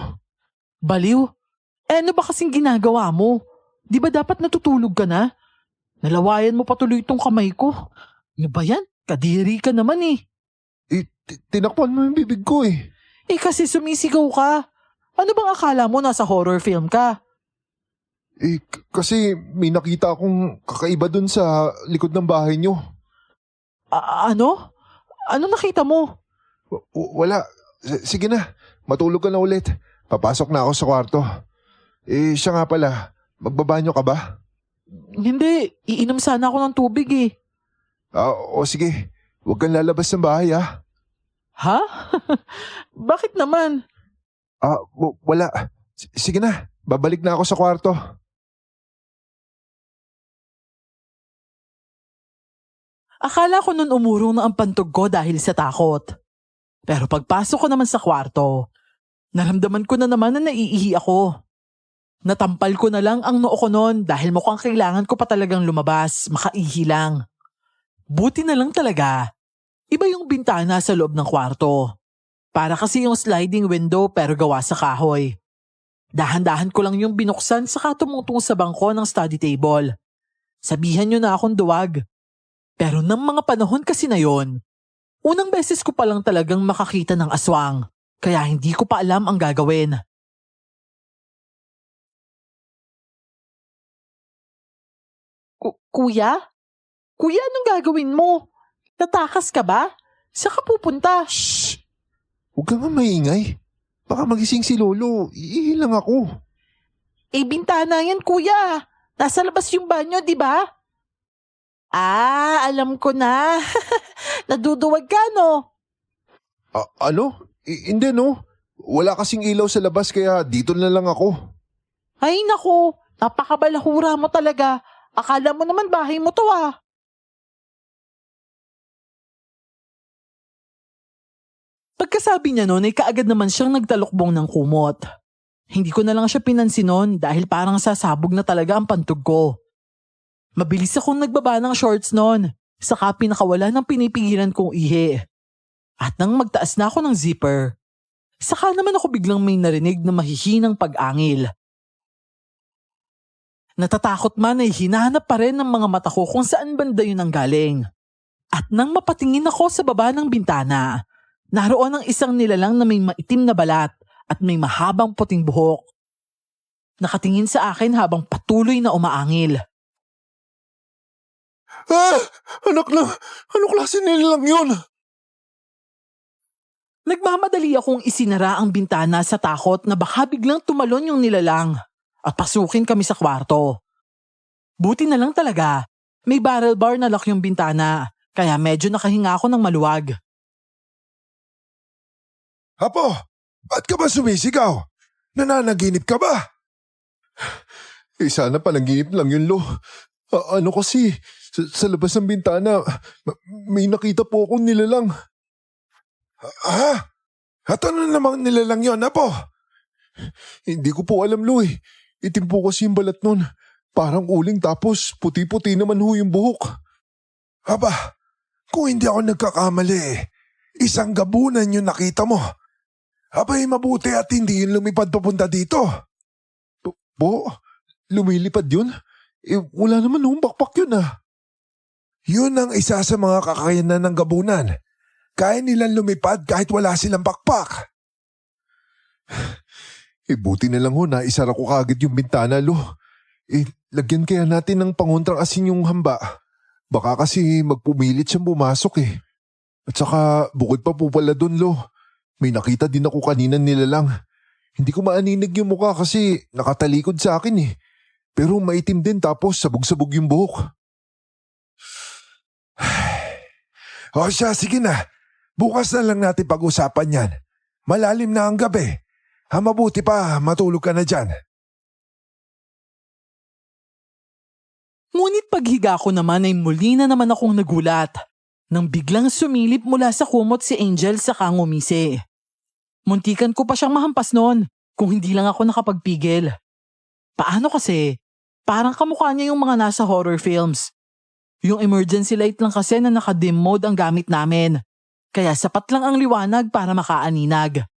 Baliw? Ano ba kasing ginagawa mo? Di ba dapat natutulog ka na? Nalawayan mo patuloy itong kamay ko. Ano ba yan? Kadiri ka naman eh. Tinakpan mo yung bibig ko eh. Kasi sumisigaw ka. Ano bang akala mo nasa horror film ka? Kasi may nakita akong kakaiba dun sa likod ng bahay niyo. Ano? Ano nakita mo? Wala. Sige na, matulog ka na ulit. Papasok na ako sa kwarto. Siya nga pala, magbabanyo ka ba? Hindi, iinom sana ako ng tubig eh. O sige, huwag kang lalabas ng bahay ah. Ha? Bakit naman? Wala. Sige na, babalik na ako sa kwarto. Akala ko nun umurong na ang pantog ko dahil sa takot. Pero pagpasok ko naman sa kwarto, naramdaman ko na naman na naiihi ako. Natampal ko na lang ang noo ko nun dahil mukhang kailangan ko pa talagang lumabas, makaihi lang. Buti na lang talaga. Iba yung bintana sa loob ng kwarto. Para kasi yung sliding window pero gawa sa kahoy. Dahan-dahan ko lang yung binuksan saka tumungtong sa bangko ng study table. Sabihan nyo na akong duwag. Pero ng mga panahon kasi na yon, unang beses ko palang talagang makakita ng aswang, kaya hindi ko pa alam ang gagawin. Kuya? Kuya, anong gagawin mo? Tatakas ka ba? Saan ka pupunta? Shhh! Huwag ka nga maingay. Baka magising si Lolo, iilang ako. Bintana yan, kuya. Nasa labas yung banyo, di ba? Alam ko na. Naduduwag ka, no? Ano? Hindi no. Wala kasing ilaw sa labas kaya dito na lang ako. Ay, naku. Napakabalahura mo talaga. Akala mo naman bahay mo to ah. Pagkasabi niya noon ay kaagad naman siyang nagtalukbong ng kumot. Hindi ko na lang siya pinansin noon dahil parang sasabog na talaga ang pantog ko. Mabilis akong nagbaba ng shorts noon, saka pinakawala ng pinipigilan kong ihi. At nang magtaas na ako ng zipper, saka naman ako biglang may narinig na mahihinang pag-angil. Natatakot man ay hinahanap pa rin ng mga mata ko kung saan banda yun ang galing. At nang mapatingin ako sa baba ng bintana, naroon ang isang nilalang na may maitim na balat at may mahabang puting buhok. Nakatingin sa akin habang patuloy na umaangil. Anak lang! Ano klase nilalang yun? Nagmamadali akong isinara ang bintana sa takot na baka biglang tumalon yung nilalang at pasukin kami sa kwarto. Buti na lang talaga, may barrel bar na lock yung bintana kaya medyo nakahinga ako ng maluwag. Apo, ba't ka ba sumisigaw? Nananaginip ka ba? Sana panaginip lang yun, Lo. Ano kasi, sa labas ng bintana, may nakita po akong nilalang. At ano namang nilalang yun, Apo? Hindi ko po alam, Lo eh. Itim po kasi yung balat nun. Parang uling tapos puti-puti naman ho yung buhok. Aba, kung hindi ako nagkakamali, isang gabunan yung nakita mo. Abay, mabuti at hindi yun lumipad papunta dito. Po? Lumilipad yun? Wala naman hong bakpak yun ah. Yun ang isa sa mga kakayanan ng gabunan. Kaya nilang lumipad kahit wala silang pakpak. Buti na lang ho na isara ko kagad yung bintana, Lo. Lagyan kaya natin ng pangontrang asin yung hamba. Baka kasi magpumilit siyang bumasok eh. At saka bukod pa po pala dun, Lo. May nakita din ako kanina nilalang. Hindi ko maaninig yung mukha kasi nakatalikod sa akin eh. Pero maitim din tapos sabog-sabog yung buhok. O siya, sige na. Bukas na lang natin pag-usapan yan. Malalim na ang gabi. Mabuti pa, matulog ka na dyan. Ngunit paghiga ko naman ay muli na naman akong nagulat nang biglang sumilip mula sa kumot si Angel sa ngumisi. Muntikan ko pa siyang mahampas noon kung hindi lang ako nakapagpigil. Paano kasi? Parang kamukha niya yung mga nasa horror films. Yung emergency light lang kasi na naka-dim mode ang gamit namin. Kaya sapat lang ang liwanag para makaaninag.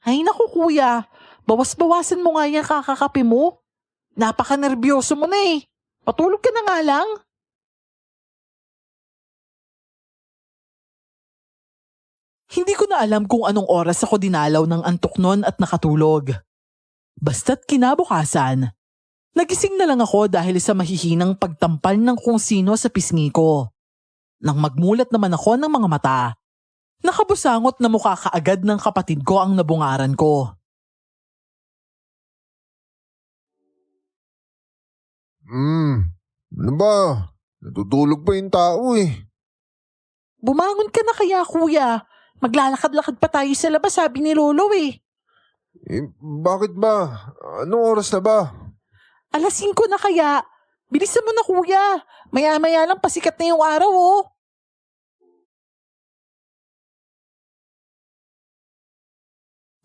Ay naku kuya, bawas-bawasan mo nga yung kakakape mo. Napaka-nervyoso mo na eh. Patulog ka na nga lang. Hindi ko na alam kung anong oras ako dinalaw ng antok nun at nakatulog. Basta't kinabukasan, nagising na lang ako dahil sa mahihinang pagtampal ng kung sino sa pisngi ko. Nang magmulat naman ako ng mga mata, nakabusangot na mukha kaagad ng kapatid ko ang nabungaran ko. Ano ba? Natutulog pa yung tao eh. Bumangon ka na kaya kuya. Maglalakad-lakad pa tayo sa labas sabi ni Lolo eh. Bakit ba? Anong oras na ba? 5:00 na kaya. Bilisan mo na kuya. Maya-maya lang pasikat na yung araw oh.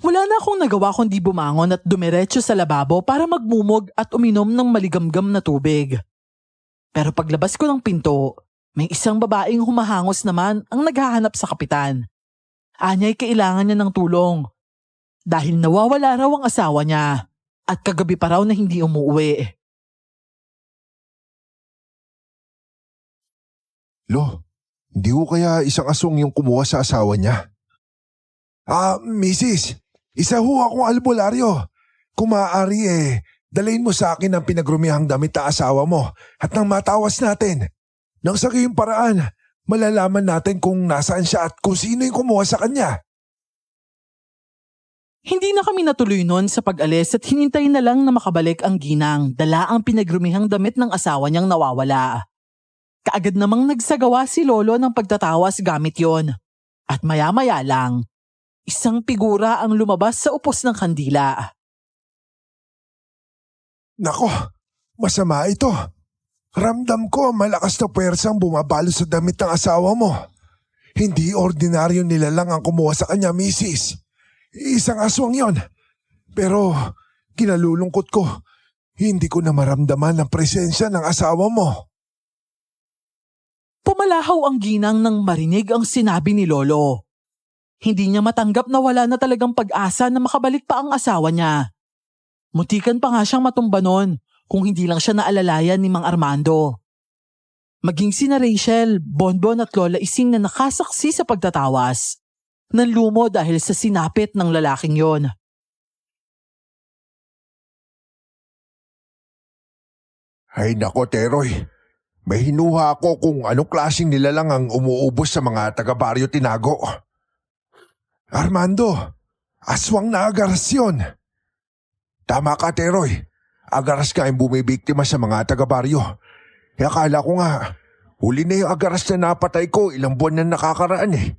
Wala na akong nagawa kundi bumangon at dumiretso sa lababo para magmumog at uminom ng maligamgam na tubig. Pero paglabas ko ng pinto, may isang babaeng humahangos naman ang naghahanap sa kapitan. Anya'y kailangan niya ng tulong. Dahil nawawala raw ang asawa niya at kagabi pa raw na hindi umuwi. Lo, hindi ko kaya isang aswang yung kumuha sa asawa niya? Mrs., isa ho akong albularyo. Kung maaari dalhin mo sa akin ang pinagrumihang damit na asawa mo at nang matawas natin. Nang sa gayong paraan, malalaman natin kung nasaan siya at kung sino yung kumuha sa kanya. Hindi na kami natuloy noon sa pag-alis at hinintay na lang na makabalik ang ginang dala ang pinagrumihang damit ng asawa niyang nawawala. Kaagad namang nagsagawa si Lolo ng pagtatawas gamit yon. At maya-maya lang, isang figura ang lumabas sa upos ng kandila. Nako, masama ito. Ramdam ko malakas na puwersang bumabalo sa damit ng asawa mo. Hindi ordinaryo nilalang ang kumuha sa kanya, Mrs. Isang aswang yon. Pero kinalulungkot ko, hindi ko na maramdaman ang presensya ng asawa mo. Pumalahaw ang ginang nang marinig ang sinabi ni Lolo. Hindi niya matanggap na wala na talagang pag-asa na makabalik pa ang asawa niya. Muntikan pa nga siyang matumba noon kung hindi lang siya naalalayan ni Mang Armando. Maging sina Rachel, Bonbon at Lola Ising na nakasaksi sa pagtatawas. Nanlumo dahil sa sinapit ng lalaking yon. Ay nako, Teroy. May hinuha ako kung anong klaseng nilalang ang umuubos sa mga taga-baryo Tinago. Armando, aswang na agaras yun. Tama ka, Teroy. Agaras ka yung bumibiktima sa mga taga-baryo. Akala ko nga, huli na yung agaras na napatay ko, ilang buwan na nakakaraan eh.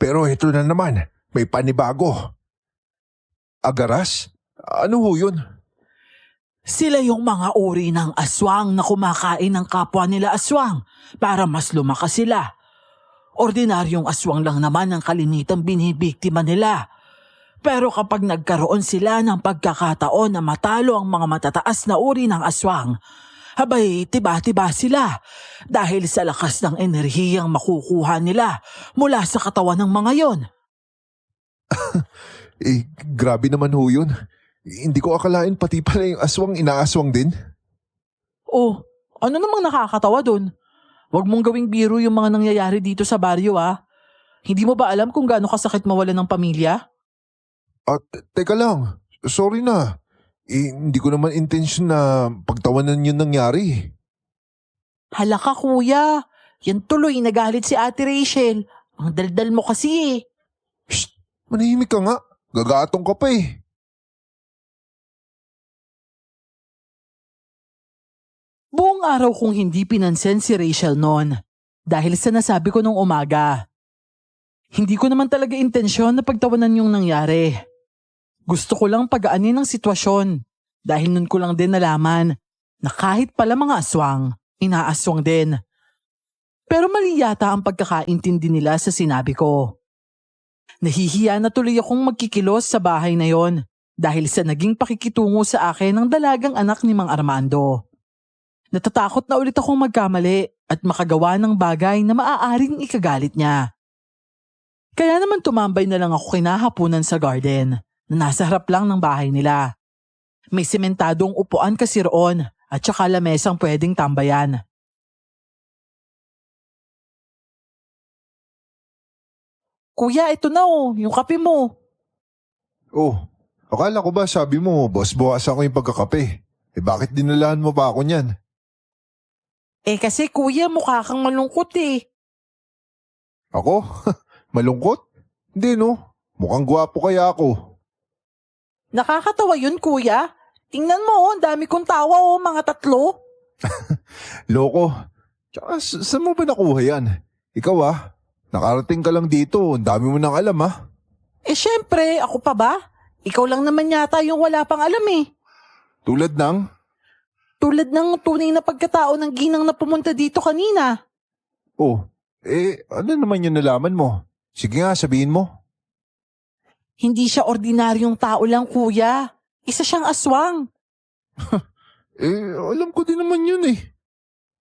Pero ito na naman, may panibago. Agaras? Ano ho yun? Sila yung mga uri ng aswang na kumakain ng kapwa nila aswang para mas lumakas sila. Ordinaryong aswang lang naman ang kalimitang binibiktima nila. Pero kapag nagkaroon sila ng pagkakataon na matalo ang mga matataas na uri ng aswang, abay tiba-tiba sila dahil sa lakas ng enerhiyang makukuha nila mula sa katawan ng mga yon. Grabe naman ho yun. Hindi ko akalain pati pala yung aswang inaaswang din. Oh, ano namang nakakatawa dun? Huwag mong gawing biro yung mga nangyayari dito sa baryo ah. Hindi mo ba alam kung gaano kasakit mawalan ng pamilya? Teka lang. Sorry na. Hindi ko naman intensyon na pagtawanan yun nangyari. Hala ka kuya, yan tuloy nagalit si Ate Rachel. Ang daldal mo kasi eh. Shh! Manahimik ka nga. Gagatong ka pa eh. Buong araw kong hindi pinansin si Rachel noon dahil sa nasabi ko nung umaga. Hindi ko naman talaga intensyon na pagtawanan yung nangyari. Gusto ko lang pagaanin ang sitwasyon dahil nun ko lang din nalaman na kahit pala mga aswang, inaaswang din. Pero mali yata ang pagkakaintindi nila sa sinabi ko. Nahihiya na tuloy akong magkikilos sa bahay na yon dahil sa naging pakikitungo sa akin ng dalagang anak ni Mang Armando. Natatakot na ulit akong magkamali at makagawa ng bagay na maaaring ikagalit niya. Kaya naman tumambay na lang ako kinahaponan sa garden na nasa harap lang ng bahay nila. May sementadong upuan kasi roon at saka lamesang pwedeng tambayan. Kuya, ito na oh, yung kape mo. Oh, akala ko ba sabi mo, boss, bawasan ko yung pagkakape. Bakit dinalaan mo pa ako niyan? Kasi kuya, mukha kang malungkot eh. Ako? Malungkot? Hindi no. Mukhang gwapo kaya ako. Nakakatawa yun kuya. Tingnan mo oh, ang dami kong tawa oh, mga 3. Loko. Tsaka saan mo ba nakuha yan? Ikaw nakarating ka lang dito. Ang dami mo nang alam Syempre, ako pa ba? Ikaw lang naman yata yung wala pang alam eh. Tulad ng? Tulad ng tunay na pagkatao ng ginang na pumunta dito kanina. Oh, ano naman yung nalaman mo? Sige nga, sabihin mo. Hindi siya ordinaryong tao lang kuya. Isa siyang aswang. Alam ko din naman yun eh.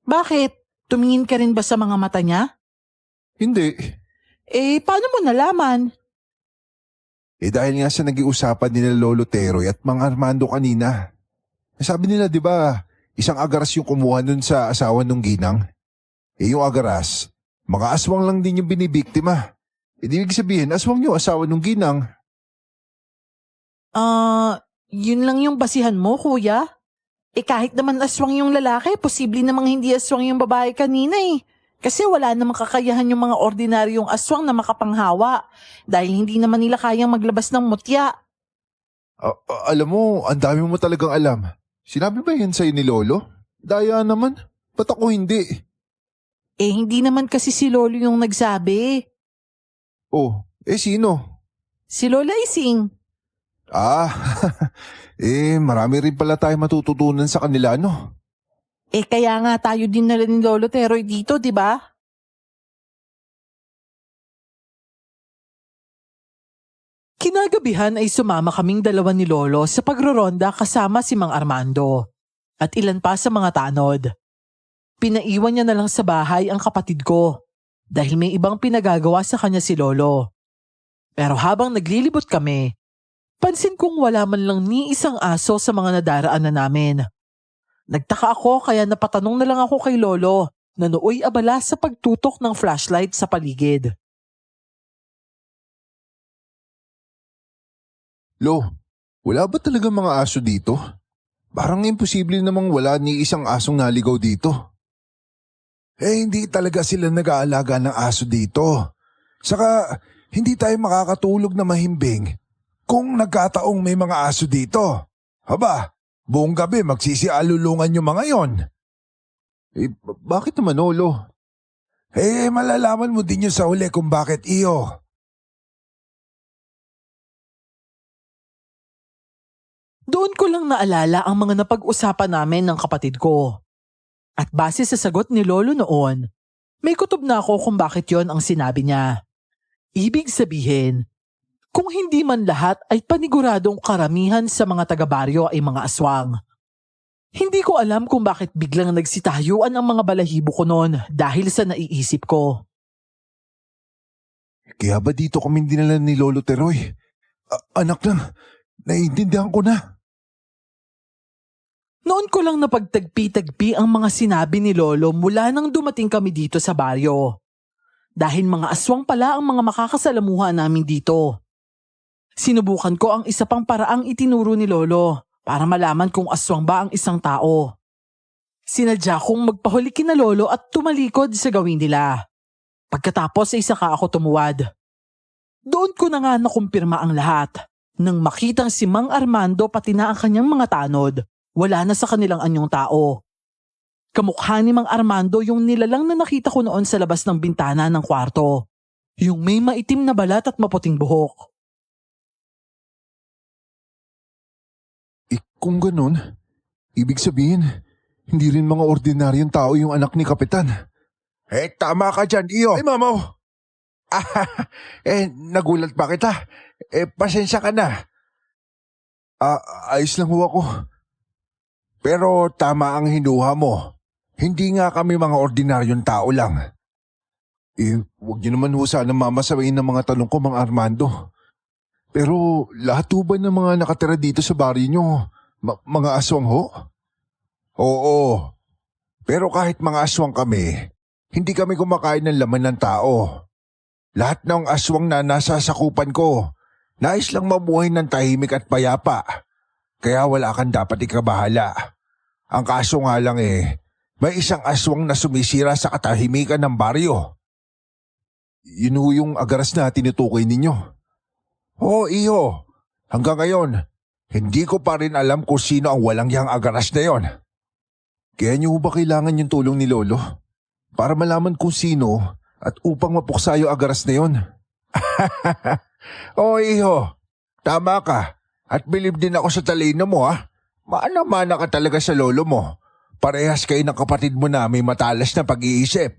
Bakit? Tumingin ka rin ba sa mga mata niya? Hindi. Paano mo nalaman? Dahil nga sa nag-iusapan nila Lolo Teroy at Mang Armando kanina. Sabi nila, di ba, isang agaras yung kumuha nun sa asawa nung ginang. Yung agaras, mga aswang lang din yung binibiktima. Ibig sabihin, aswang yung asawa nung ginang. Yun lang yung basihan mo, kuya? Kahit naman aswang yung lalaki, posible namang hindi aswang yung babae kanina eh. Kasi wala namang kakayahan yung mga ordinaryong aswang na makapanghawa dahil hindi naman nila kayang maglabas ng mutya. Alam mo, ang dami mo talagang alam. Sinabi ba yan sa'yo ni Lolo? Daya naman. Ba't ako hindi? Hindi naman kasi si Lolo yung nagsabi. Oh, sino? Si Lola Ising. Marami rin pala tayo matututunan sa kanila, no? Kaya nga tayo din nila ni Lolo Teroy dito, di ba? Kinagabihan ay sumama kaming dalawa ni Lolo sa pagroronda kasama si Mang Armando at ilan pa sa mga tanod. Pinaiwan niya na lang sa bahay ang kapatid ko dahil may ibang pinagagawa sa kanya si Lolo. Pero habang naglilibot kami, pansin kong wala man lang ni isang aso sa mga nadaraanan namin. Nagtaka ako kaya napatanong na lang ako kay Lolo na nooy abala sa pagtutok ng flashlight sa paligid. Lo, wala ba talaga mga aso dito? Parang imposible namang wala ni isang asong naligaw dito. Hindi talaga sila nag-aalaga ng aso dito. Saka, hindi tayo makakatulog na mahimbing kung nagkataong may mga aso dito. Haba, buong gabi magsisialulungan yung mga yon. Bakit naman, Lo? Malalaman mo din yun sa huli kung bakit iyo. Doon ko lang naalala ang mga napag-usapan namin ng kapatid ko. At base sa sagot ni Lolo noon, may kutob na ako kung bakit yon ang sinabi niya. Ibig sabihin, kung hindi man lahat ay paniguradong karamihan sa mga taga-baryo ay mga aswang. Hindi ko alam kung bakit biglang nagsitayuan ang mga balahibo ko noon dahil sa naiisip ko. Kaya ba dito kami dinala ni Lolo Teroy? Anak lang, naiintindihan ko na. Noon ko lang napagtagpi-tagpi ang mga sinabi ni Lolo mula nang dumating kami dito sa baryo. Dahil mga aswang pala ang mga makakasalamuha namin dito. Sinubukan ko ang isa pang paraang itinuro ni Lolo para malaman kung aswang ba ang isang tao. Sinadya kong magpahuli kina Lolo at tumalikod sa gawin nila. Pagkatapos ay saka ako tumuwad. Doon ko na nga nakumpirma ang lahat. Nang makitang si Mang Armando pati na ang kanyang mga tanod, wala na sa kanilang anyong tao. Kamukha ni Mang Armando yung nilalang na nakita ko noon sa labas ng bintana ng kwarto. Yung may maitim na balat at maputing buhok. Kung ganun, ibig sabihin, hindi rin mga ordinaryong tao yung anak ni Kapitan. Tama ka dyan, Iyo. Ay, Mamaw! Nagulat pa kita. Pasensya ka na. Ayos lang ho ako. Pero tama ang hinuha mo. Hindi nga kami mga ordinaryong tao lang. Huwag niyo naman ho sana mamasawain ng mga tanong ko, Mang Armando. Pero lahat ho ba ng mga nakatira dito sa baryo niyo, mga aswang ho? Oo. Pero kahit mga aswang kami, hindi kami kumakain ng laman ng tao. Lahat ng aswang na nasa sakupan ko, nais lang mamuhay ng tahimik at payapa. Kaya wala kang dapat ikabahala. Ang kaso nga lang may isang aswang na sumisira sa katahimikan ng baryo. Yun ho yung agaras na tinutukoy ninyo. Oo, Iyo. Hanggang ngayon, hindi ko pa rin alam kung sino ang walang yang agaras na yon. Kaya niyo ba kailangan yung tulong ni Lolo? Para malaman kung sino at upang mapuksa yung agaras na yon. Oo, Iyo. Tama ka. At believe din ako sa talino mo, ha? Maana-mana ka talaga sa lolo mo. Parehas kayo ng kapatid mo na may matalas na pag-iisip.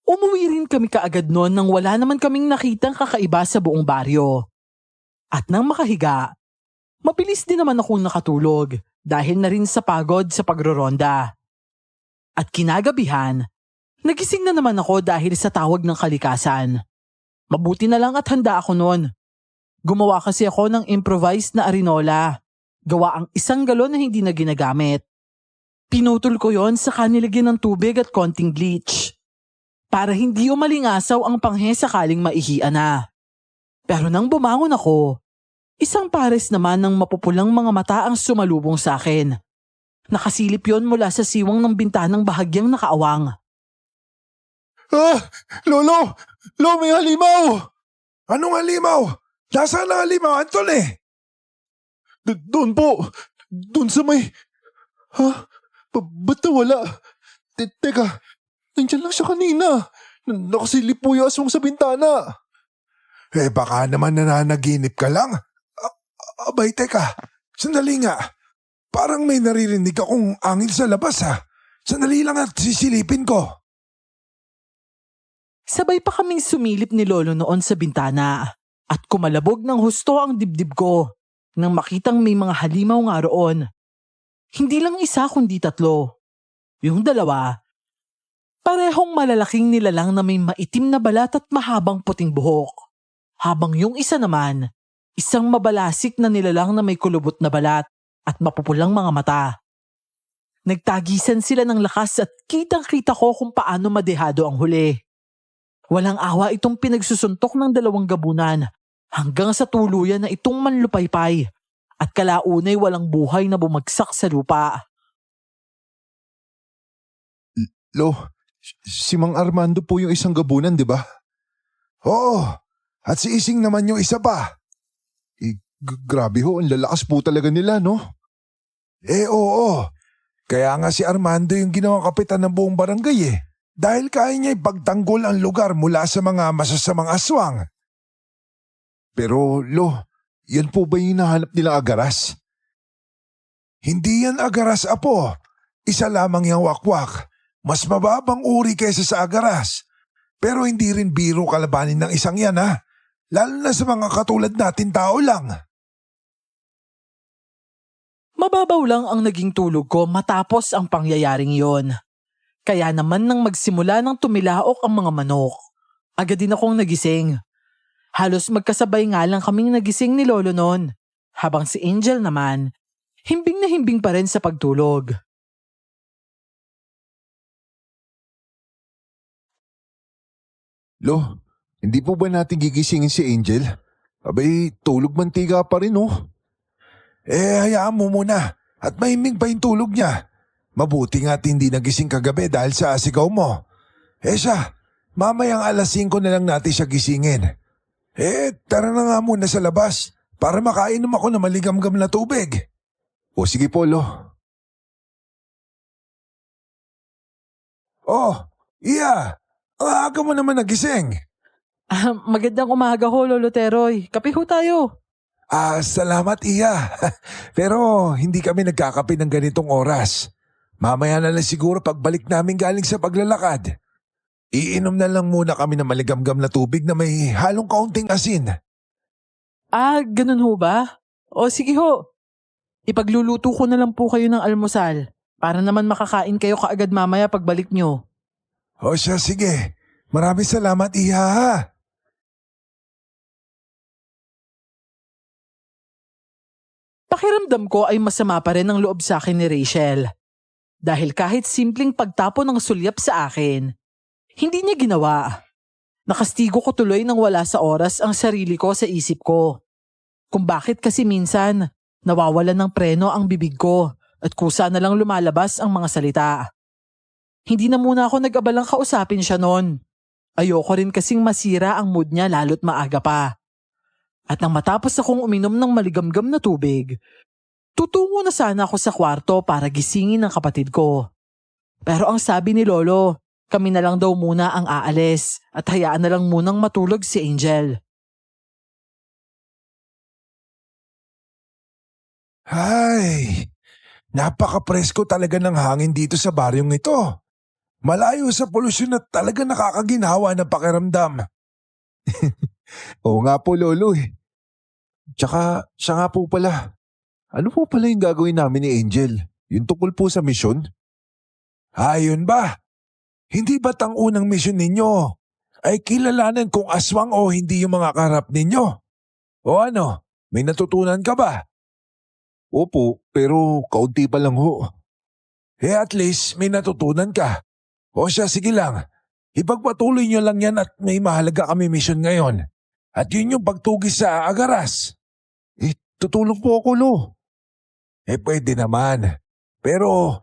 Umuwi rin kami kaagad noon nang wala naman kaming nakitang kakaiba sa buong baryo. At nang makahiga, mabilis din naman akong nakatulog dahil na rin sa pagod sa pagroronda. At kinagabihan, nagising na naman ako dahil sa tawag ng kalikasan. Mabuti na lang at handa ako noon. Gumawa kasi ako ng improvised na arinola. Gawa ang 1 galon na hindi na ginagamit. Pinutol ko yon sa kanilagyan ng tubig at konting bleach. Para hindi umalingasaw ang panghe sakaling maihian na. Pero nang bumangon ako, isang pares naman ng mapupulang mga mata ang sumalubong sa akin. Nakasilip yon mula sa siwang ng bintanang bahagyang nakaawang. Lolo! May halimaw! Anong halimaw? Nasaan ang halimaw, Anton Doon po! Doon sa may... Ha? Ba't nawala? Teka, nandiyan lang siya kanina. Nakasilip po yung aswang sa bintana. Baka naman nananaginip ka lang. Abay, teka. Sandali nga. Parang may naririnig akong angin sa labas, ha. Sandali lang at sisilipin ko. Sabay pa kaming sumilip ni Lolo noon sa bintana at kumalabog ng husto ang dibdib ko nang makitang may mga halimaw nga roon. Hindi lang isa kundi 3. Yung 2, parehong malalaking nilalang na may maitim na balat at mahabang puting buhok. Habang yung isa naman, isang mabalasik na nilalang na may kulubot na balat at mapupulang mga mata. Nagtagisan sila ng lakas at kitang-kita ko kung paano madehado ang huli. Walang awa itong pinagsusuntok ng 2 gabunan hanggang sa tuluyan na itong manlupaypay at kalaunay walang buhay na bumagsak sa lupa. Si Mang Armando po yung isang gabunan, di ba? Oo, at si Ising naman yung isa pa. Grabe ho, ang lalakas po talaga nila, no? Oo. Kaya nga si Armando yung ginawang kapitan ng buong barangay Dahil kaya niya ipagtanggol ang lugar mula sa mga masasamang aswang. Pero, yan po ba yung hinahanap nilang agaras? Hindi yan agaras, Apo. Isa lamang yung wakwak. Mas mababang uri kaysa sa agaras. Pero hindi rin biro kalabanin ng isang yan, ha? Lalo na sa mga katulad natin tao lang. Mababaw lang ang naging tulog ko matapos ang pangyayaring yon. Kaya naman nang magsimula ng tumilaok ang mga manok, agad din akong nagising. Halos magkasabay nga lang kaming nagising ni Lolo noon, habang si Angel naman, himbing na himbing pa rin sa pagtulog. Lo, hindi po ba natin gigisingin si Angel? Abay, tulog mantiga pa rin oh. Hayaan mo muna at mahiming pa yung tulog niya. Mabuti nga't hindi nagising kagabi dahil sa sigaw mo. Siya, mamayang alas 5 na lang natin siya gisingin. Tara na nga muna sa labas para makainom ako ng maligamgam na tubig. O sige po, Lo. Oh, iya, ang aga mo naman nagising. Magandang umaga ho, Lolo Teroy. Kape ho tayo. Salamat iya. Pero hindi kami nagkakape ng ganitong oras. Mamaya na lang siguro pagbalik namin galing sa paglalakad. Iinom na lang muna kami ng maligamgam na tubig na may halong kaunting asin. Ganun ho ba? O sige ho. Ipagluluto ko na lang po kayo ng almusal para naman makakain kayo kaagad mamaya pagbalik nyo. O siya, sige. Maraming salamat iya ha. Pakiramdam ko ay masama pa rin ang loob sa akin ni Rachel. Dahil kahit simpleng pagtapon ng sulyap sa akin, hindi niya ginawa. Nakastigo ko tuloy nang wala sa oras ang sarili ko sa isip ko. Kung bakit kasi minsan, nawawalan ng preno ang bibig ko at kusa na lang lumalabas ang mga salita. Hindi na muna ako nag-abalang kausapin siya noon. Ayoko rin kasing masira ang mood niya lalo't maaga pa. At nang matapos akong uminom ng maligamgam na tubig, tutungo na sana ako sa kwarto para gisingin ang kapatid ko. Pero ang sabi ni Lolo, kami na lang daw muna ang aalis at hayaan na lang munang matulog si Angel. Ay, napaka-presko talaga ng hangin dito sa baryong ito. Malayo sa polusyon at talaga nakakaginhawa ng pakiramdam. Oo nga po, Lolo eh. Tsaka, siya nga po pala. Ano po pala yung gagawin namin ni Angel? Yung tungkol po sa misyon? Yun ba? Hindi ba't ang unang misyon ninyo ay kilalanin kung aswang o hindi yung mga karap ninyo? O ano, may natutunan ka ba? Opo, pero kaunti pa lang ho. At least may natutunan ka. O siya, sige lang. Ipagpatuloy nyo lang yan at may mahalaga kami misyon ngayon. At yun yung pagtugis sa agaras. Tutulong po ako, Lo. Pwede naman. Pero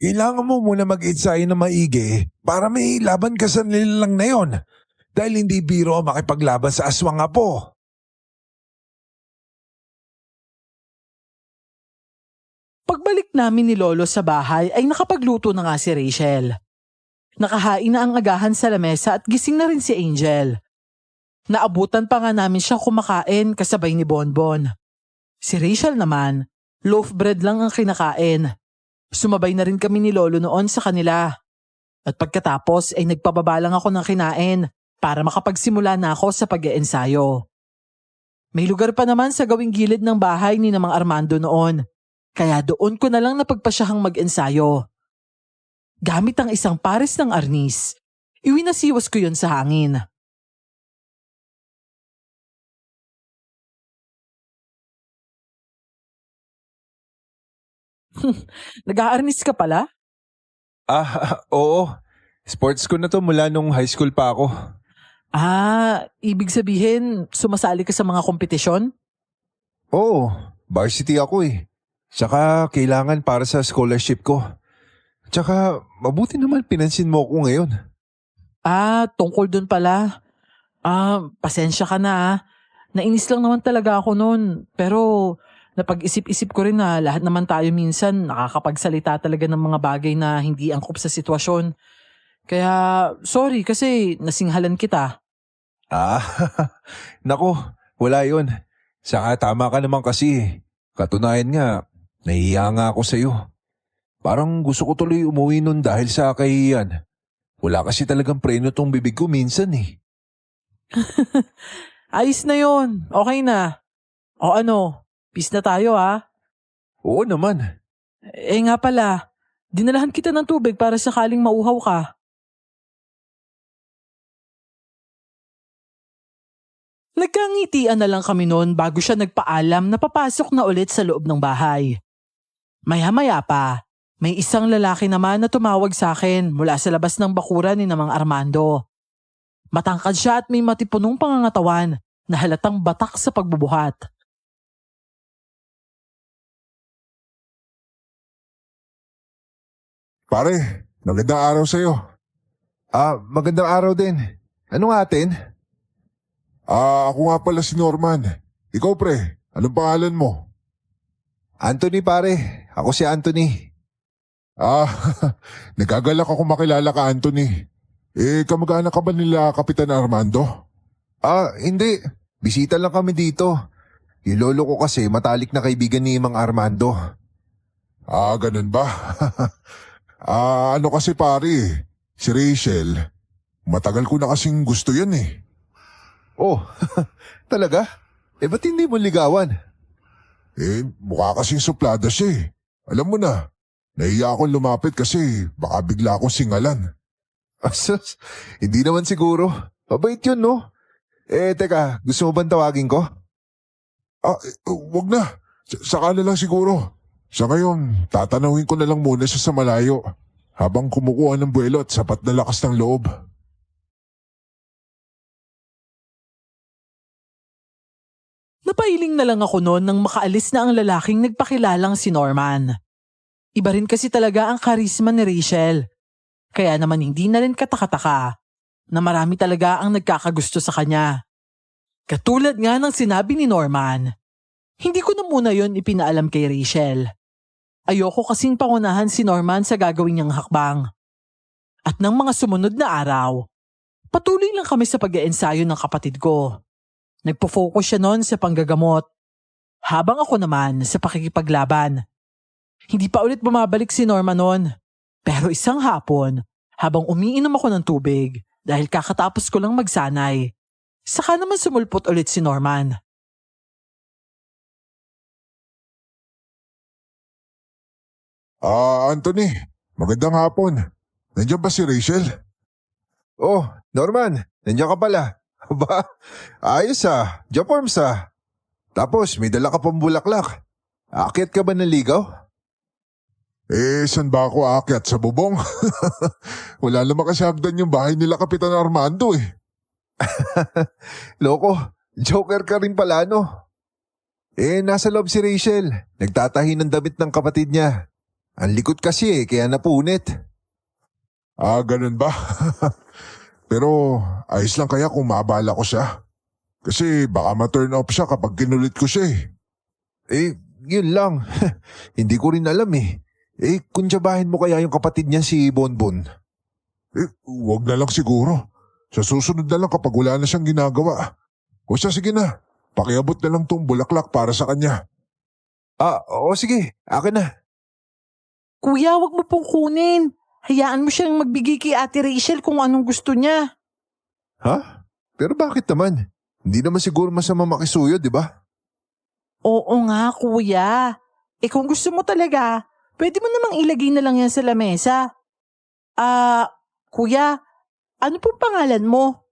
kailangan mo muna mag-ensayo na maigi para may laban ka sa nilalang na yon. Dahil hindi biro makipaglaban sa aswang apo. Pagbalik namin ni Lolo sa bahay ay nakapagluto na nga si Rachel. Nakahain na ang agahan sa lamesa at gising na rin si Angel. Naabutan pa nga namin siyang kumakain kasabay ni Bonbon. Si Rachel naman, loaf bread lang ang kinakain. Sumabay na rin kami ni Lolo noon sa kanila. At pagkatapos ay nagpababa lang ako ng kinain para makapagsimula na ako sa pag-iensayo. May lugar pa naman sa gawing gilid ng bahay ni Namang Armando noon. Kaya doon ko na lang napagpasyahang mag-ensayo. Gamit ang isang pares ng arnis, iwinasiwas ko yun sa hangin. Nag-aarnis ka pala? Oo. Sports ko na to mula nung high school pa ako. Ibig sabihin, sumasali ka sa mga kompetisyon? Oo, varsity ako eh. Tsaka kailangan para sa scholarship ko. Tsaka mabuti naman pinansin mo ako ngayon. Tungkol dun pala. Pasensya ka na. Nainis lang naman talaga ako noon. Pero napag-isip-isip ko rin na lahat naman tayo minsan nakakapagsalita talaga ng mga bagay na hindi angkop sa sitwasyon. Kaya sorry kasi nasinghalan kita. Nako, wala yun. Saka tama ka naman kasi. Katunayan nga, nahihiya nga ako sa'yo. Parang gusto ko tuloy umuwi nun dahil sa kahihiyan. Wala kasi talagang preno tong bibig ko minsan eh. Ayos na yun. Okay na. O ano, peace na tayo ha. Oo naman. Nga pala, dinalahan kita ng tubig para sakaling mauhaw ka. Nagkangitian na lang kami noon bago siya nagpaalam na papasok na ulit sa loob ng bahay. Maya-maya pa, may isang lalaki naman na tumawag sa akin mula sa labas ng bakuran ni Mang Armando. Matangkad siya at may matipunong pangangatawan na halatang batak sa pagbubuhat. Pare, magandang araw sa'yo. Magandang araw din. Ano nga atin? Ako nga pala si Norman. Ikaw pre, anong pangalan mo? Anthony pare. Ako si Anthony. Nagagalak ako makilala ka Anthony. Kamag-anak ka ba nila Kapitan Armando? Hindi. Bisita lang kami dito. Yung lolo ko kasi matalik na kaibigan ni Mang Armando. Ganun ba? Ano kasi pare, si Rachel, matagal ko na kasing gusto yan eh. Oh, talaga? Ba't hindi mo ligawan? Mukha kasing suplada siya eh. Alam mo na, nahiya akong lumapit kasi baka bigla akong singalan. Sus, hindi naman siguro. Mabait yun, no? Teka, gusto mo bang tawagin ko? Wag na. Saka na lang siguro. Sa ngayon, tatanawin ko na lang muna siya sa malayo habang kumukuha ng buwelo at sapat na lakas ng loob. Napailing na lang ako noon nang makaalis na ang lalaking nagpakilalang si Norman. Iba rin kasi talaga ang karisma ni Rachel. Kaya naman hindi na rin katakataka na marami talaga ang nagkakagusto sa kanya. Katulad nga ng sinabi ni Norman, hindi ko na muna yon ipinaalam kay Rachel. Ayoko kasing pangunahan si Norman sa gagawin niyang hakbang. At ng mga sumunod na araw, patuloy lang kami sa pag-iensayo ng kapatid ko. Nagpo-focus siya noon sa panggagamot, habang ako naman sa pakikipaglaban. Hindi pa ulit bumabalik si Norman noon, pero isang hapon, habang umiinom ako ng tubig dahil kakatapos ko lang magsanay, saka naman sumulpot ulit si Norman. Anthony, magandang hapon. Nandiyan ba si Rachel? Oh, Norman, nandiyan ka pala. Aba, ayos Japorms Tapos may dala ka pang bulaklak. Aakyat ka ba ng ligaw? Saan ba ako aakyat? Sa bubong? Wala naman kasi hagdan yung bahay nila Kapitan Armando eh. Loko, joker ka rin pala no? Nasa loob si Rachel. Nagtatahi ng damit ng kapatid niya. Ang likod kasi kaya napunit. Ganun ba? Pero ayos lang kaya kung maabala ko siya. Kasi baka ma-turn off siya kapag kinulit ko siya eh. Yun lang. Hindi ko rin alam eh. Kung tiyabahin mo kaya yung kapatid niya si Bonbon? Wag na lang siguro. Sa susunod na lang kapag wala na siyang ginagawa. O siya, sige na. Pakiabot na lang tong bulaklak para sa kanya. Oo sige. Akin na. Kuya, wag mo pong kunin. Hayaan mo siyang magbigay kay Ate Rachel kung anong gusto niya. Ha? Pero bakit naman? Hindi naman siguro masama makisuyo, di ba? Oo nga, kuya. Kung gusto mo talaga, pwede mo namang ilagay na lang yan sa lamesa. Kuya, ano pong pangalan mo?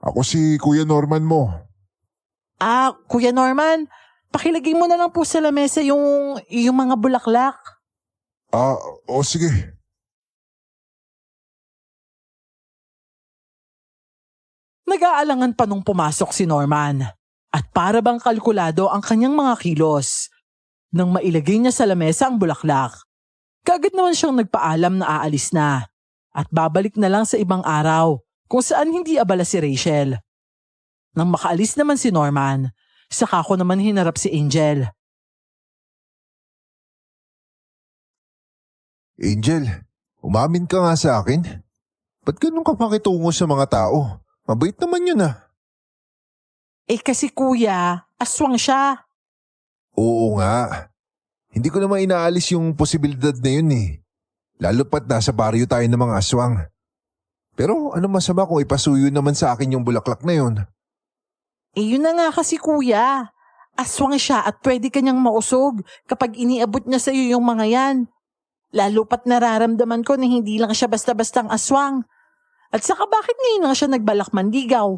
Ako si Kuya Norman mo. Kuya Norman, pakilagay mo na lang po sa lamesa yung mga bulaklak. O sige. Nag-aalangan pa nung pumasok si Norman at para bang kalkulado ang kanyang mga kilos. Nang mailagay niya sa lamesa ang bulaklak, kaagad naman siyang nagpaalam na aalis na at babalik na lang sa ibang araw kung saan hindi abala si Rachel. Nang makaalis naman si Norman, saka ko naman hinarap si Angel. Angel, umamin ka nga sa akin. Ba't ganun ka pakitungo sa mga tao? Mabait naman yun Kasi kuya, aswang siya. Oo nga. Hindi ko naman inaalis yung posibilidad na yun eh. Lalo pat nasa baryo tayo ng mga aswang. Pero ano masama kung ipasuyo naman sa akin yung bulaklak na yun? Yun na nga kasi kuya. Aswang siya at pwede kanyang mausog kapag iniabot niya sa iyo yung mga yan. Lalo pat nararamdaman ko na hindi lang siya basta-bastang aswang. At saka bakit ngayon lang siya nagbalak manligaw?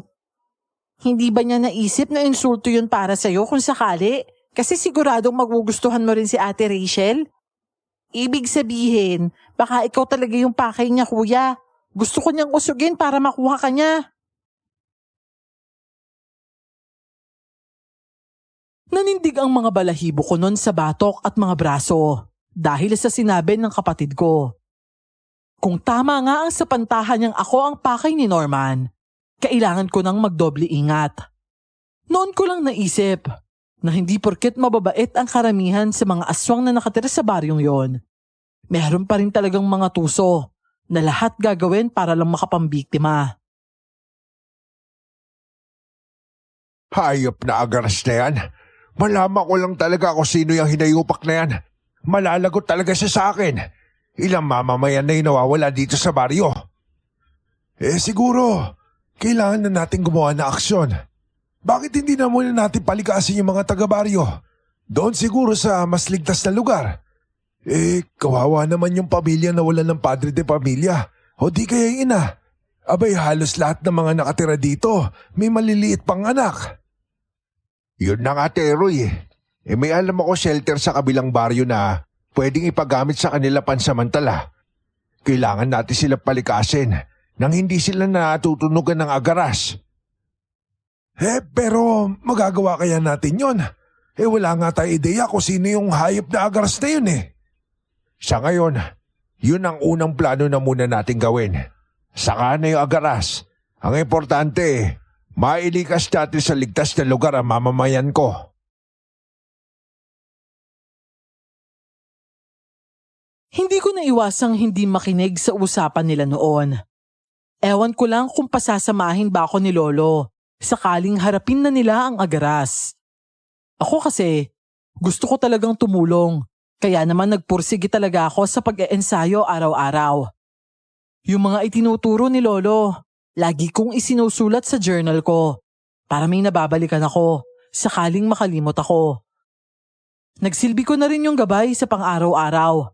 Hindi ba niya naisip na insulto yun para sa'yo kung sakali? Kasi siguradong magugustuhan mo rin si Ate Rachel. Ibig sabihin, baka ikaw talaga yung pakay niya, kuya. Gusto ko niyang usugin para makuha ka niya. Nanindig ang mga balahibo ko nun sa batok at mga braso dahil sa sinabi ng kapatid ko. Kung tama nga ang sapantahan niyang ako ang pakay ni Norman, kailangan ko nang magdoble ingat. Noon ko lang naisip na hindi porket mababait ang karamihan sa mga aswang na nakatira sa baryong yon. Meron pa rin talagang mga tuso na lahat gagawin para lang makapambiktima. Hayop na agaras na yan. Malaman ko lang talaga kung sino yung hinayupak na yan. Malalagot talaga siya sa akin. Ilang mamamayan na yung nawawala dito sa baryo. Siguro, kailangan na natin gumawa na aksyon. Bakit hindi na muna natin palikasin yung mga taga-baryo? Doon siguro sa mas ligtas na lugar. Kawawa naman yung pamilya na wala ng padre de pamilya. O di kaya yung ina. Abay, halos lahat ng mga nakatira dito may maliliit pang anak. Yun na nga, Teroy. May alam ako shelter sa kabilang baryo na pwedeng ipagamit sa kanila pansamantala. Kailangan natin sila palikasin nang hindi sila natutunugan ng agaras. Pero magagawa kaya natin yun? Wala nga tayo ideya kung sino yung hayop na agaras na yun . Sa ngayon, yun ang unang plano na muna natin gawin. Saka na yung agaras. Ang importante, mailikas natin sa ligtas na lugar ang mamamayan ko. Hindi ko naiwasang hindi makinig sa usapan nila noon. Ewan ko lang kung pasasamahin ba ako ni Lolo sakaling harapin na nila ang agaras. Ako kasi, gusto ko talagang tumulong, kaya naman nagpursige talaga ako sa pag-eensayo araw-araw. Yung mga itinuturo ni Lolo, lagi kong isinusulat sa journal ko para may nababalikan ako sakaling makalimot ako. Nagsilbi ko na rin yung gabay sa pang-araw-araw.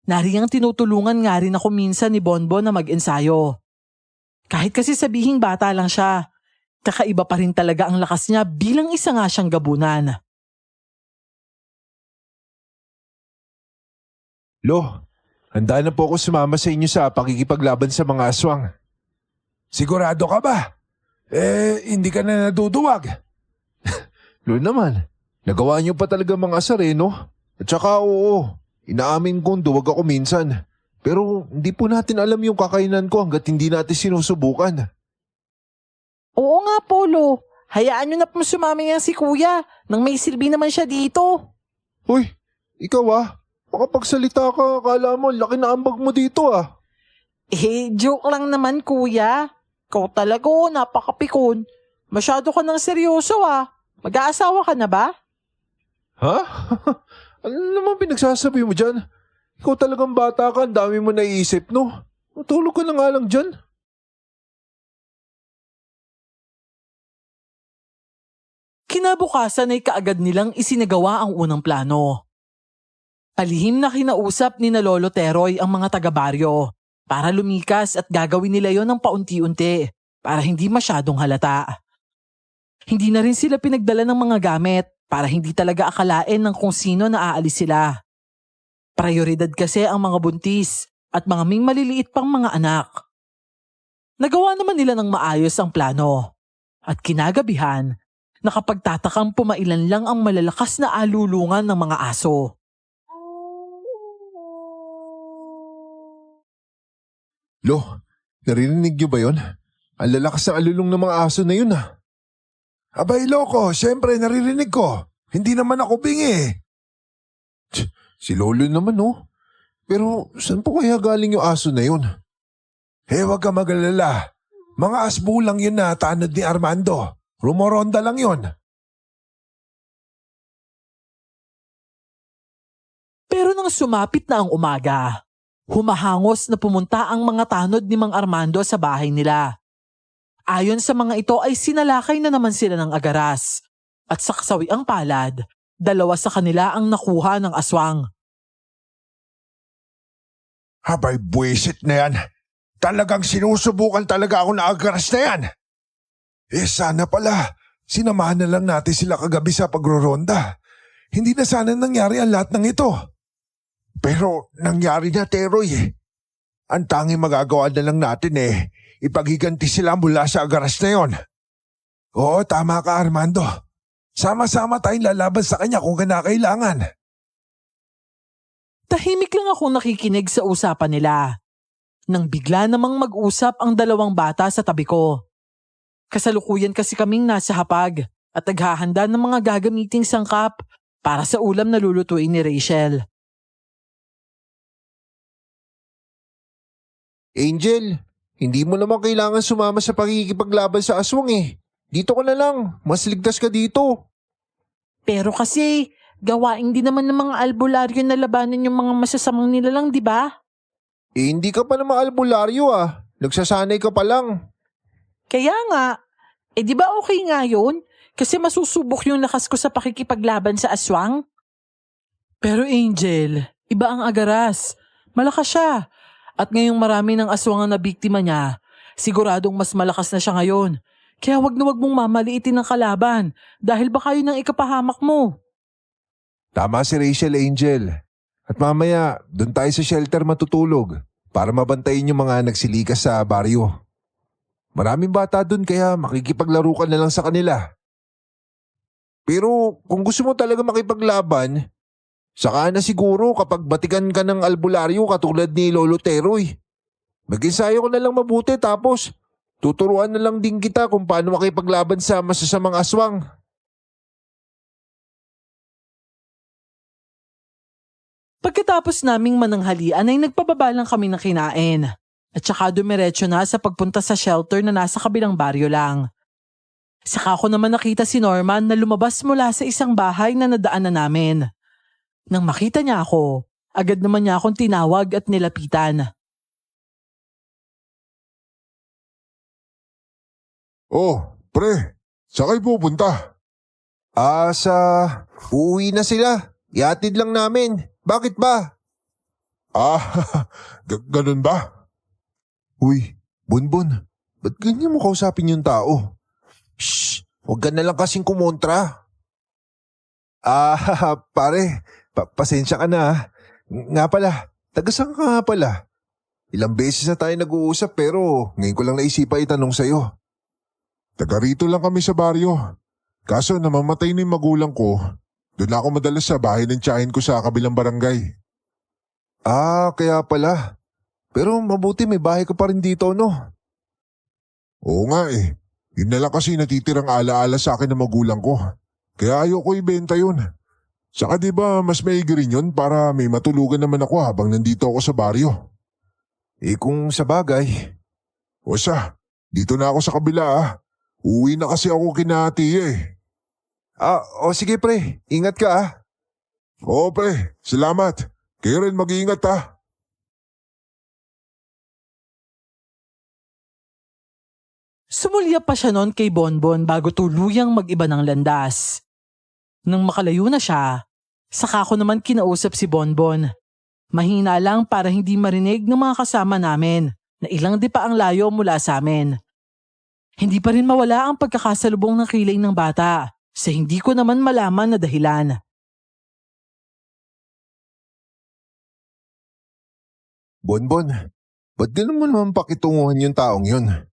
Nariyang tinutulungan nga rin ako minsan ni Bonbon na mag-ensayo. Kahit kasi sabihing bata lang siya, kakaiba pa rin talaga ang lakas niya bilang isa nga siyang gabunan. Lo, handa na po ako sumama sa inyo sa pakikipaglaban sa mga aswang. Sigurado ka ba? Hindi ka na naduduwag. Lo naman, nagawa niyo pa talaga mga asar no? At saka oo, inaamin kong duwag ako minsan. Pero hindi po natin alam yung kakainan ko hanggat hindi natin sinusubukan. Oo nga, Polo. Hayaan nyo na pong sumami yan si Kuya nang may silbi naman siya dito. Hoy, ikaw makapagsalita ka, akala mo laki na ambag mo dito . Joke lang naman, Kuya. Ikaw talaga napakapikon. Masyado ka nang seryoso Mag-aasawa ka na ba? Ha? Ano naman pinagsasabi mo dyan? Ikaw talagang bata ka, ang dami mo naiisip, no? Matulog ka na nga lang dyan. Kinabukasan ay kaagad nilang isinagawa ang unang plano. Palihim na kinausap ni na Lolo Teroy ang mga taga-baryo para lumikas at gagawin nila yon ng paunti-unti para hindi masyadong halata. Hindi na rin sila pinagdala ng mga gamit para hindi talaga akalain ng kung sino na aalis sila. Prioridad kasi ang mga buntis at mga may maliliit pang mga anak. Nagawa naman nila ng maayos ang plano at kinagabihan, nakapagtatakang pumailan lang ang malalakas na alulungan ng mga aso. Lo, narinig niyo ba yon? Ang lalakas ng alulong ng mga aso na yun Abay, loko, syempre naririnig ko. Hindi naman ako bingi. Si Lolo naman Pero saan po kaya galing yung aso na yun? Huwag ka mag-alala. Mga asbo lang yun na tanod ni Armando. Rumoronda lang yun. Pero nang sumapit na ang umaga, humahangos na pumunta ang mga tanod ni Mang Armando sa bahay nila. Ayon sa mga ito ay sinalakay na naman sila ng agaras at sa kasawiang palad, 2 sa kanila ang nakuha ng aswang. Abay, buwisit na yan. Talagang sinusubukan talaga ako na agaras na yan. Sana pala. Sinamahan na lang natin sila kagabi sa pagroronda. Hindi na sana nangyari ang lahat ng ito. Pero nangyari na, Teroy Ang tanging magagawa na lang natin ipaghiganti sila mula sa agaras na yon. Oo, tama ka Armando. Sama-sama tayong lalaban sa kanya kung kinakailangan. Tahimik lang akong nakikinig sa usapan nila. Nang bigla namang mag-usap ang dalawang bata sa tabi ko. Kasalukuyan kasi kaming nasa hapag at naghahanda ng mga gagamiting sangkap para sa ulam na lulutuin ni Rachel. Angel, hindi mo naman kailangan sumama sa pakikipaglaban sa aswang Dito ka na lang, mas ligtas ka dito. Pero kasi, gawain din naman ng mga albularyo na labanan yung mga masasamang nilalang, di ba? Hindi ka pa naman albularyo Nagsasanay ka pa lang. Kaya nga, di ba okay nga yun? Kasi masusubok yung lakas ko sa pakikipaglaban sa aswang. Pero Angel, iba ang agaras. Malakas siya. At ngayong marami ng aswang ang nabiktima niya, siguradong mas malakas na siya ngayon. Kaya wag na wag mong mamaliitin ng kalaban dahil baka yun ang ikapahamak mo. Tama si Rachel, Angel. At mamaya, doon tayo sa shelter matutulog para mabantayin yung mga nagsilikas sa baryo. Maraming bata doon kaya makikipaglaro ka na lang sa kanila. Pero kung gusto mo talaga makipaglaban, saka na siguro kapag batikan ka ng albularyo katulad ni Lolo Teroy. Mag-ensayo ko na lang mabuti tapos tuturuan na lang din kita kung paano makipaglaban sa masasamang aswang. Pagkatapos naming mananghalian ay nagpababa lang kami ng kinain. At saka dumiretso na sa pagpunta sa shelter na nasa kabilang baryo lang. Saka ko naman nakita si Norman na lumabas mula sa isang bahay na nadaanan namin. Nang makita niya ako, agad naman niya akong tinawag at nilapitan. Oh, pre, saan kayo pupunta? Uuwi na sila. Ihatid lang namin. Bakit ba? Ganun ba? Uy, Bonbon, ba't ganyan mo kausapin yung tao? Shh, huwag ka na lang kasing kumontra. Pare, pasensya ka na. Nga pala, taga-saan ka nga pala? Ilang beses na tayo nag-uusap pero ngayon ko lang naisipan itanong sa'yo. Taga rito lang kami sa baryo. Kaso namamatay na yung magulang ko. Doon ako madalas sa bahay ng tiyahin ko sa kabilang barangay. Kaya pala. Pero mabuti may bahay ka pa rin dito, no? Oo nga Yun na lang kasi natitirang alaala sa akin ng magulang ko. Kaya ayoko ibenta yun. Saka diba mas maigi rin yun para may matulugan naman ako habang nandito ako sa baryo. Kung sa bagay. O siya, dito na ako sa kabila Uwi na kasi ako kina tiya Sige pre, ingat ka Oo pre, salamat. Kayo rin mag-iingat Sumulya pa siya noon kay Bonbon bago tuluyang mag-iba ng landas. Nang makalayo na siya, saka ko naman kinausap si Bonbon. Mahina lang para hindi marinig ng mga kasama namin na ilang di pa ang layo mula sa amin. Hindi pa rin mawala ang pagkakasalubong ng kilay ng bata sa hindi ko naman malaman na dahilan. Bonbon, ba't ganun mo naman pakitunguhan yung taong yun?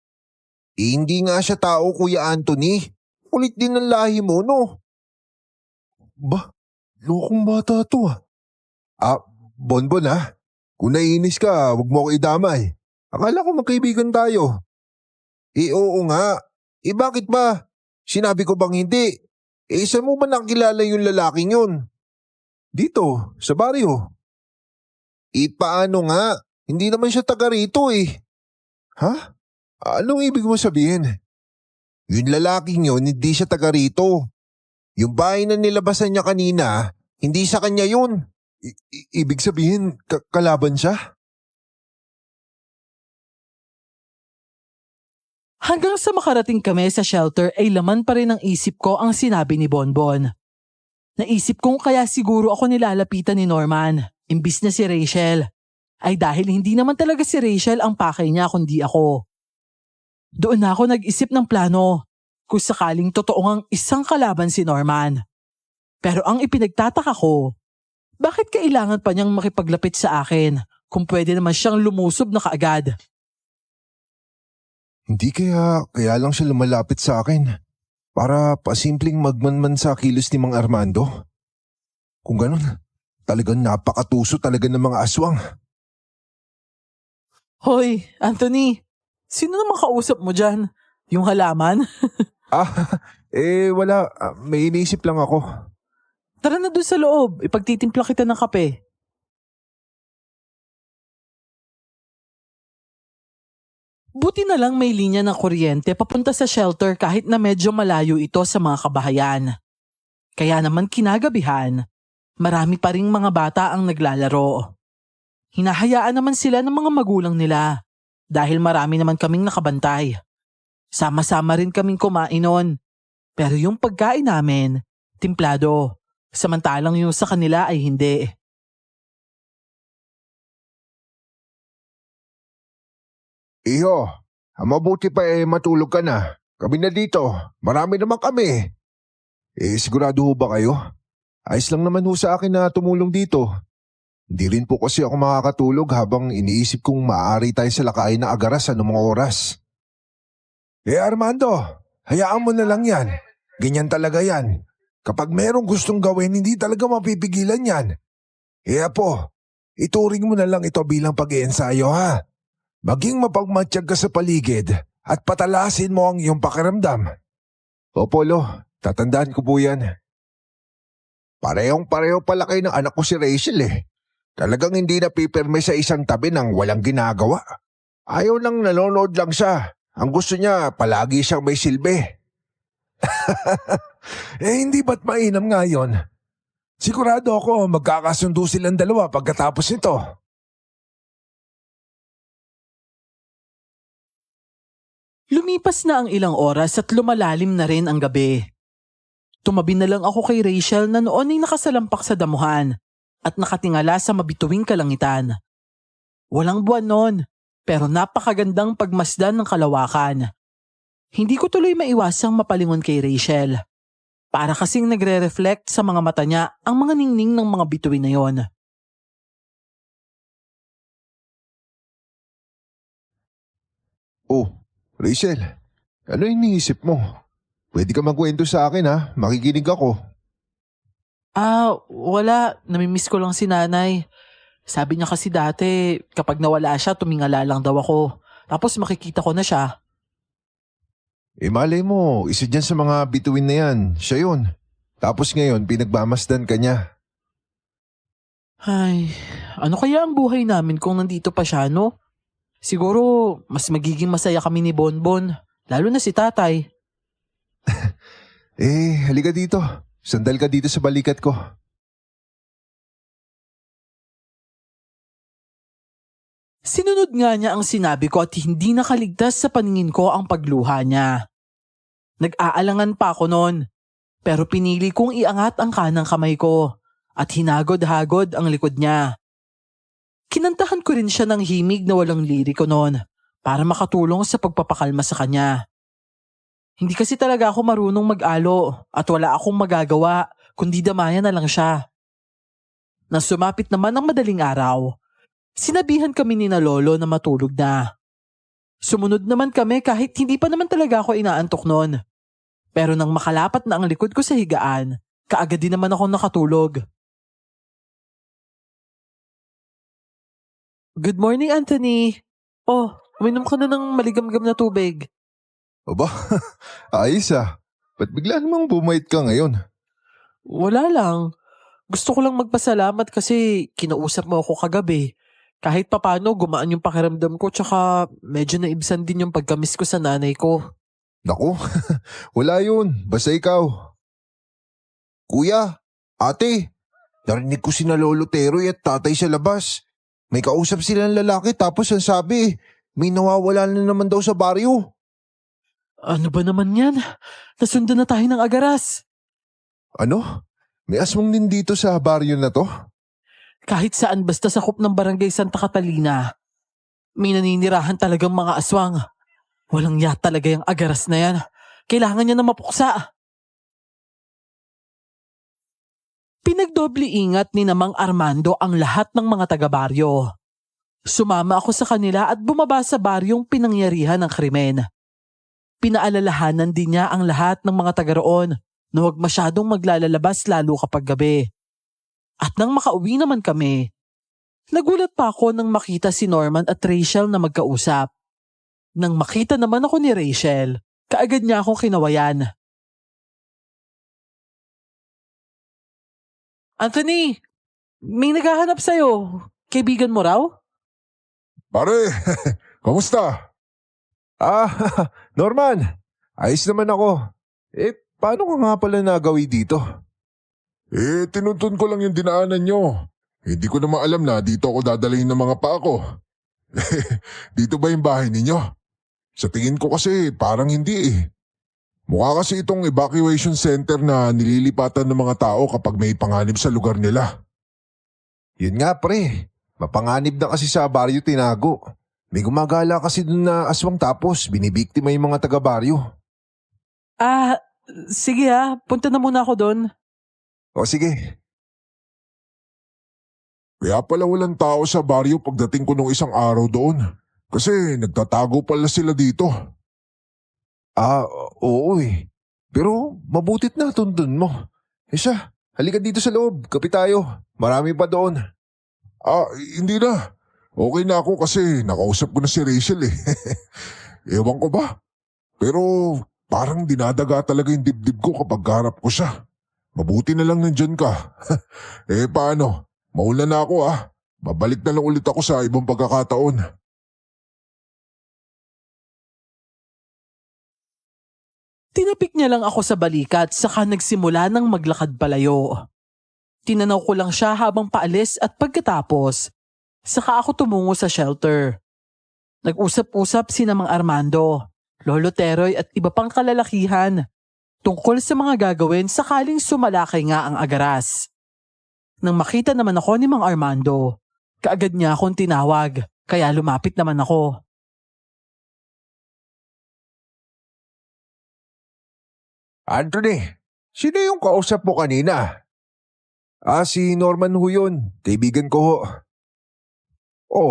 Hindi nga siya tao, Kuya Anthony. Kulit din ng lahi mo, no? Ba, lokong bata to Bonbon kung naiinis ka, huwag mo ako idamay. Akala ko magkaibigan tayo. Oo nga. Bakit ba? Sinabi ko bang hindi? Saan mo ba nakilala yung lalaking yun? Dito, sa baryo. Paano nga? Hindi naman siya taga rito Ha? Anong ibig mo sabihin? Yung lalaking yun, hindi siya taga rito. Yung bahay na nilabasan niya kanina, hindi sa kanya yun. Ibig sabihin, kalaban siya? Hanggang sa makarating kami sa shelter ay laman pa rin ang isip ko ang sinabi ni Bonbon. Naisip kong kaya siguro ako nilalapitan ni Norman, imbis na si Rachel. Ay dahil hindi naman talaga si Rachel ang pakay niya kundi ako. Doon na ako nag-isip ng plano kung sakaling totoo ngang isang kalaban si Norman. Pero ang ipinagtataka ko, bakit kailangan pa niyang makipaglapit sa akin kung pwede naman siyang lumusob na kaagad? Hindi kaya lang siya lumalapit sa akin para pasimpleng magmanman sa kilos ni Mang Armando. Kung ganun, talagang napakatuso talaga ng mga aswang. Hoy, Anthony, sino naman kausap mo dyan? Yung halaman? Wala. May iniisip lang ako. Tara na dun sa loob, ipagtitimpla kita ng kape. Buti na lang may linya ng kuryente papunta sa shelter kahit na medyo malayo ito sa mga kabahayan. Kaya naman kinagabihan, marami pa ring mga bata ang naglalaro. Hinahayaan naman sila ng mga magulang nila dahil marami naman kaming nakabantay. Sama-sama rin kaming kumain noon. Pero yung pagkain namin, timplado. Samantalang yung sa kanila ay hindi. Iho, mabuti pa matulog ka na. Kami na dito. Marami naman kami. Sigurado ho ba kayo? Ayos lang naman ho sa akin na tumulong dito. Hindi rin po kasi ako makakatulog habang iniisip kong maaari tayo sa lakayin na agaras anong mga oras. Armando, hayaan mo na lang yan. Ganyan talaga yan. Kapag merong gustong gawin, hindi talaga mapipigilan yan. Apo, ituring mo na lang ito bilang pag-iensayo ha. Maging mapagmatsyag ka sa paligid at patalasin mo ang iyong pakiramdam. Opo, Lo. Tatandaan ko po yan. Parehong-pareho pala kayo ng anak ko si Rachel Talagang hindi napipirme sa isang tabi nang walang ginagawa. Ayaw lang nanonood lang siya. Ang gusto niya, palagi siyang may silbi. Hindi ba't mainam nga yun? Sigurado ako magkakasundo silang dalawa pagkatapos nito. Lumipas na ang ilang oras at lumalalim na rin ang gabi. Tumabi na lang ako kay Rachel na noon ay nakasalampak sa damuhan at nakatingala sa mabituing kalangitan. Walang buwan noon, pero napakagandang pagmasdan ng kalawakan. Hindi ko tuloy maiwasang mapalingon kay Rachel. Para kasing nagre-reflect sa mga mata niya ang mga ningning ng mga bituin na yon. Oh, Rachel, ano iniisip mo? Pwede ka magkwento sa akin ha, makikinig ako. Wala. Namimiss ko lang si nanay. Sabi niya kasi dati, kapag nawala siya, tumingala lang daw ako. Tapos makikita ko na siya. Malay mo, isa dyan sa mga bituin na yan, siya yun. Tapos ngayon, pinagmamasdan ka niya. Ay, ano kaya ang buhay namin kung nandito pa siya, no? Siguro, mas magiging masaya kami ni Bonbon, lalo na si tatay. Halika dito. Sandal ka dito sa balikat ko. Sinunod nga niya ang sinabi ko at hindi nakaligtas sa paningin ko ang pagluha niya. Nag-aalangan pa ako noon, pero pinili kong iangat ang kanang kamay ko at hinagod-hagod ang likod niya. Kinantahan ko rin siya ng himig na walang liriko noon para makatulong sa pagpapakalma sa kanya. Hindi kasi talaga ako marunong mag-alo at wala akong magagawa kundi damayan na lang siya. Nang sumapit naman ang madaling araw, sinabihan kami ni na lolo na matulog na. Sumunod naman kami kahit hindi pa naman talaga ako inaantok noon. Pero nang makalapat na ang likod ko sa higaan, kaagad din naman ako nakatulog. Good morning, Anthony. Oh, uminom ka na ng maligamgam na tubig. Aba, ayos Ba't bigla namang bumait ka ngayon? Wala lang. Gusto ko lang magpasalamat kasi kinausap mo ako kagabi. Kahit papano gumaan yung pakiramdam ko tsaka medyo naibsan din yung pagkamiss ko sa nanay ko. Naku, wala yun. Basta ikaw. Kuya, ate, narinig ko sina Lolo Teroy at tatay sa labas. May kausap silang lalaki tapos ang sabi, may nawawala na naman daw sa baryo. Ano ba naman yan? Nasundan na tayo ng agaras. Ano? May aswang din dito sa baryo na to? Kahit saan basta sakop ng barangay Santa Catalina, may naninirahan talagang mga aswang. Walang ya talaga yung agaras na yan. Kailangan niya na mapuksa. Pinagdoble ingat ni Namang Armando ang lahat ng mga taga-baryo. Sumama ako sa kanila at bumaba sa baryong pinangyarihan ng krimen. Pinaalalahanan din niya ang lahat ng mga taga-roon na huwag masyadong maglalabas lalo kapag gabi. At nang makauwi naman kami, nagulat pa ako nang makita si Norman at Rachel na magkausap. Nang makita naman ako ni Rachel, kaagad niya akong kinawayan. Anthony, may naghahanap sa'yo. Kaibigan mo raw? Pare, kamusta? Norman, ayos naman ako. Paano ka nga pala nagawi dito? Tinuntun ko lang yung dinaanan nyo. Hindi ko naman alam na dito ako dadalhin ng mga paa ko. Dito ba yung bahay ninyo? Sa tingin ko kasi parang hindi eh. Mukha kasi itong evacuation center na nililipatan ng mga tao kapag may panganib sa lugar nila. Yun nga pre, mapanganib na kasi sa baryo tinago. May gumagala kasi dun na aswang tapos binibiktima yung mga taga-baryo. Sige punta na muna ako doon. O sige. Kaya pala walang tao sa baryo pagdating ko nung isang araw doon. Kasi nagtatago pala sila dito. Oo eh. Pero mabutit na tundun mo. Siya, halika dito sa loob. Kape tayo. Marami pa doon. Hindi na. Okay na ako kasi nakausap ko na si Rachel eh. Ewan ko ba? Pero parang dinadaga talaga yung dibdib ko kapag harap ko siya. Mabuti na lang nandyan ka. Paano? Maulan na ako Babalik na lang ulit ako sa ibang pagkakataon. Tinapik niya lang ako sa balikat saka nagsimula ng maglakad palayo. Tinanaw ko lang siya habang paalis at pagkatapos, saka ako tumungo sa shelter. Nag-usap-usap si Namang Armando, Lolo Teroy at iba pang kalalakihan tungkol sa mga gagawin sakaling sumalakay nga ang agaras. Nang makita naman ako ni Mang Armando, kaagad niya akong tinawag kaya lumapit naman ako. Anthony, sino yung kausap mo kanina? Si Norman ho yun. Kaibigan ko ho.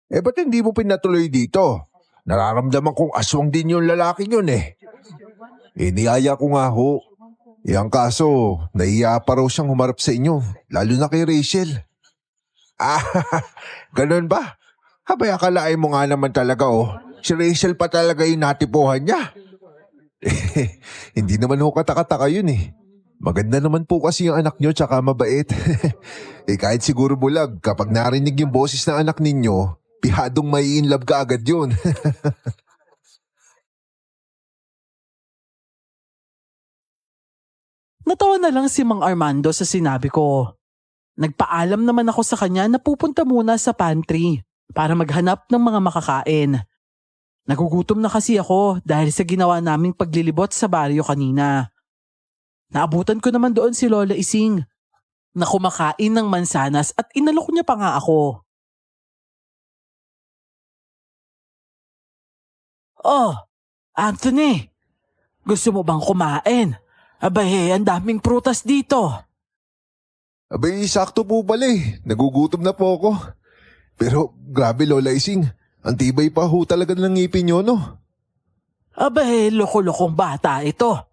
Ba't hindi mo pinatuloy dito? Nararamdaman kong aswang din yung lalaking yun eh. Niyaya ko nga ho. Ang kaso, nahiya pa raw siyang humarap sa inyo, lalo na kay Rachel. Ganun ba? Habay akalain mo nga naman talaga si Rachel pa talaga yung natipuhan niya. Hindi naman ho katakataka yun eh. Maganda naman po kasi yung anak nyo tsaka mabait. Kahit siguro bulag, kapag narinig yung boses ng anak ninyo, pihadong may in love ka agad yun. Natawa na lang si Mang Armando sa sinabi ko. Nagpaalam naman ako sa kanya na pupunta muna sa pantry para maghanap ng mga makakain. Nagugutom na kasi ako dahil sa ginawa naming paglilibot sa baryo kanina. Naabutan ko naman doon si Lola Ising na kumakain ng mansanas at inalok niya pa nga ako. Anthony, gusto mo bang kumain? Abay, ang daming prutas dito. Abay, sakto po pala eh. Nagugutom na po ako. Pero grabe Lola Ising, ang tibay pa ho talaga ng ngipin nyo no? Abay, loko-lokong bata ito.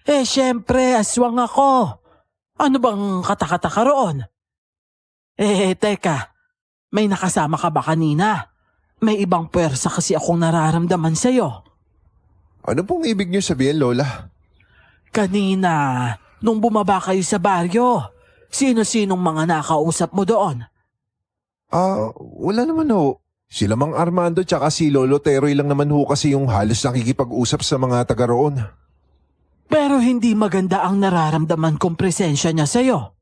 Syempre, aswang ako. Ano bang katakataka roon? Teka, may nakasama ka ba kanina? May ibang puwersa kasi akong nararamdaman sa'yo. Ano pong ibig niyo sabihin, Lola? Kanina, nung bumaba kayo sa baryo, sino-sinong mga nakausap mo doon? Wala naman ho. Sila Mang Armando tsaka si Lolo Teroy lang naman ho kasi yung halos nakikipag-usap sa mga taga roon. Pero hindi maganda ang nararamdaman kong presensya niya sa'yo.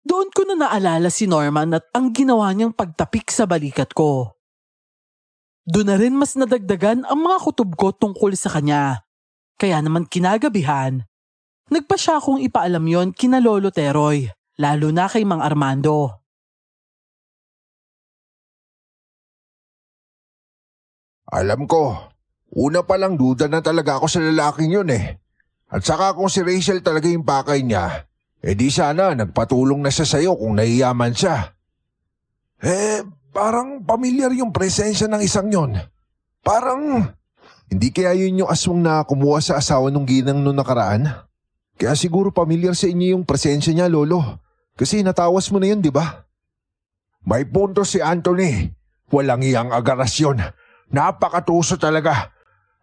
Doon ko na naalala si Norman at ang ginawa niyang pagtapik sa balikat ko. Doon na rin mas nadagdagan ang mga kutob ko tungkol sa kanya. Kaya naman kinagabihan, nagpa siya akong ipaalam yon kina Lolo Teroy, lalo na kay Mang Armando. Alam ko, una pa lang duda na talaga ako sa lalaking yun eh. At saka kung si Rachel talaga yung pakay niya, di sana nagpatulong na siya sa'yo kung nahiyaman siya. Parang pamilyar yung presensya ng isang yon. Parang Hindi kaya yun yung aswang na kumuha sa asawa nung ginang nung nakaraan? Kaya siguro pamilyar sa inyo yung presensya niya, Lolo. Kasi natawas mo na yun, di ba? may punto si Anthony. Walang iyang agarasyon. Napakatuso talaga.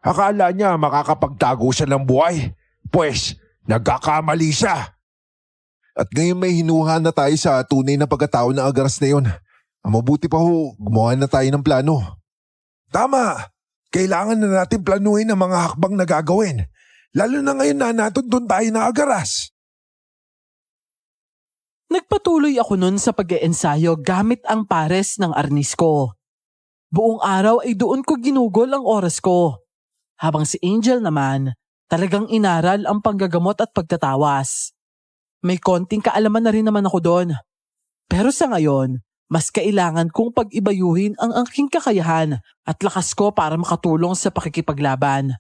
Akala niya makakapagtago siya ng buhay. Pues, nagkakamali siya. At ngayon may hinuha na tayo sa tunay na pagkatao ng agaras na yun. Ang mabuti pa ho, gumawa na tayo ng plano. Tama. Kailangan na natin planuhin ang mga hakbang na gagawin. Lalo na ngayon na natuntun tayo ng agaras. Nagpatuloy ako nun sa pag-iensayo gamit ang pares ng arnis ko. Buong araw ay doon ko ginugol ang oras ko. Habang si Angel naman, talagang inaral ang panggagamot at pagtatawas. May konting kaalaman na rin naman ako doon. Pero sa ngayon, mas kailangan kong pag-ibayuhin ang aking kakayahan at lakas ko para makatulong sa pakikipaglaban.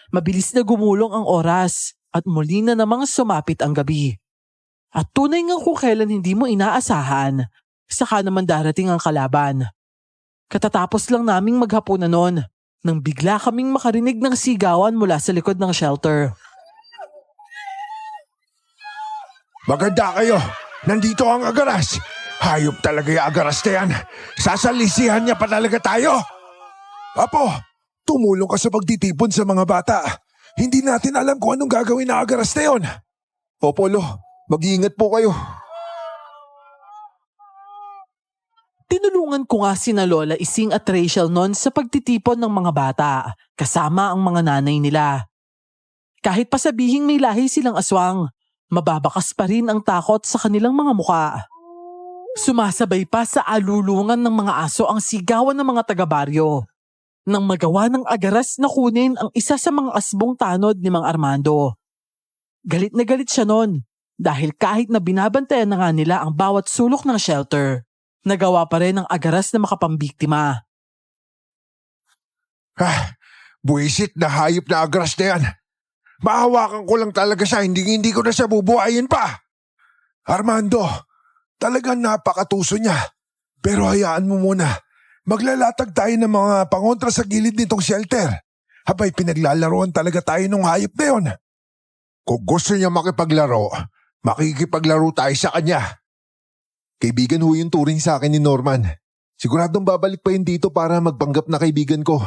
Mabilis na gumulong ang oras at muli na namang sumapit ang gabi. At tunay nga kung kailan hindi mo inaasahan, saka naman darating ang kalaban. Katatapos lang naming maghapunan noon nang bigla kaming makarinig ng sigawan mula sa likod ng shelter. Maganda kayo. Nandito ang agaras. Hayop talaga yung agaras na yan. Sasalisihan niya pa talaga tayo. Apo, tumulong ka sa pagtitipon sa mga bata. Hindi natin alam kung anong gagawin ng agaras na yon. Opo, Lo. Mag-iingat po kayo. Tinulungan ko nga sina Lola Ising at Rachel noon sa pagtitipon ng mga bata, kasama ang mga nanay nila. Kahit pa sabihing may lahi silang aswang, mababakas pa rin ang takot sa kanilang mga muka. Sumasabay pa sa alulungan ng mga aso ang sigawan ng mga taga-baryo nang magawa ng agaras na kunin ang isa sa mga asbong tanod ni Mang Armando. Galit na galit siya noon dahil kahit na binabantayan na nga nila ang bawat sulok ng shelter, nagawa pa rin ng agaras na makapambiktima. Buwisit na hayop na agaras na yan. Mahawakan ko lang talaga siya, hindi ko na siya bubuhayin pa. Armando, talagang napakatuso niya. Pero hayaan mo muna. Maglalatag tayo ng mga pangontra sa gilid nitong shelter. Habay pinaglalaroan talaga tayo ng hayop na yon. Kung gusto niya makipaglaro, makikipaglaro tayo sa kanya. Kaibigan ho yung turing sa akin ni Norman. Siguradong babalik pa yun dito para magpanggap na kaibigan ko.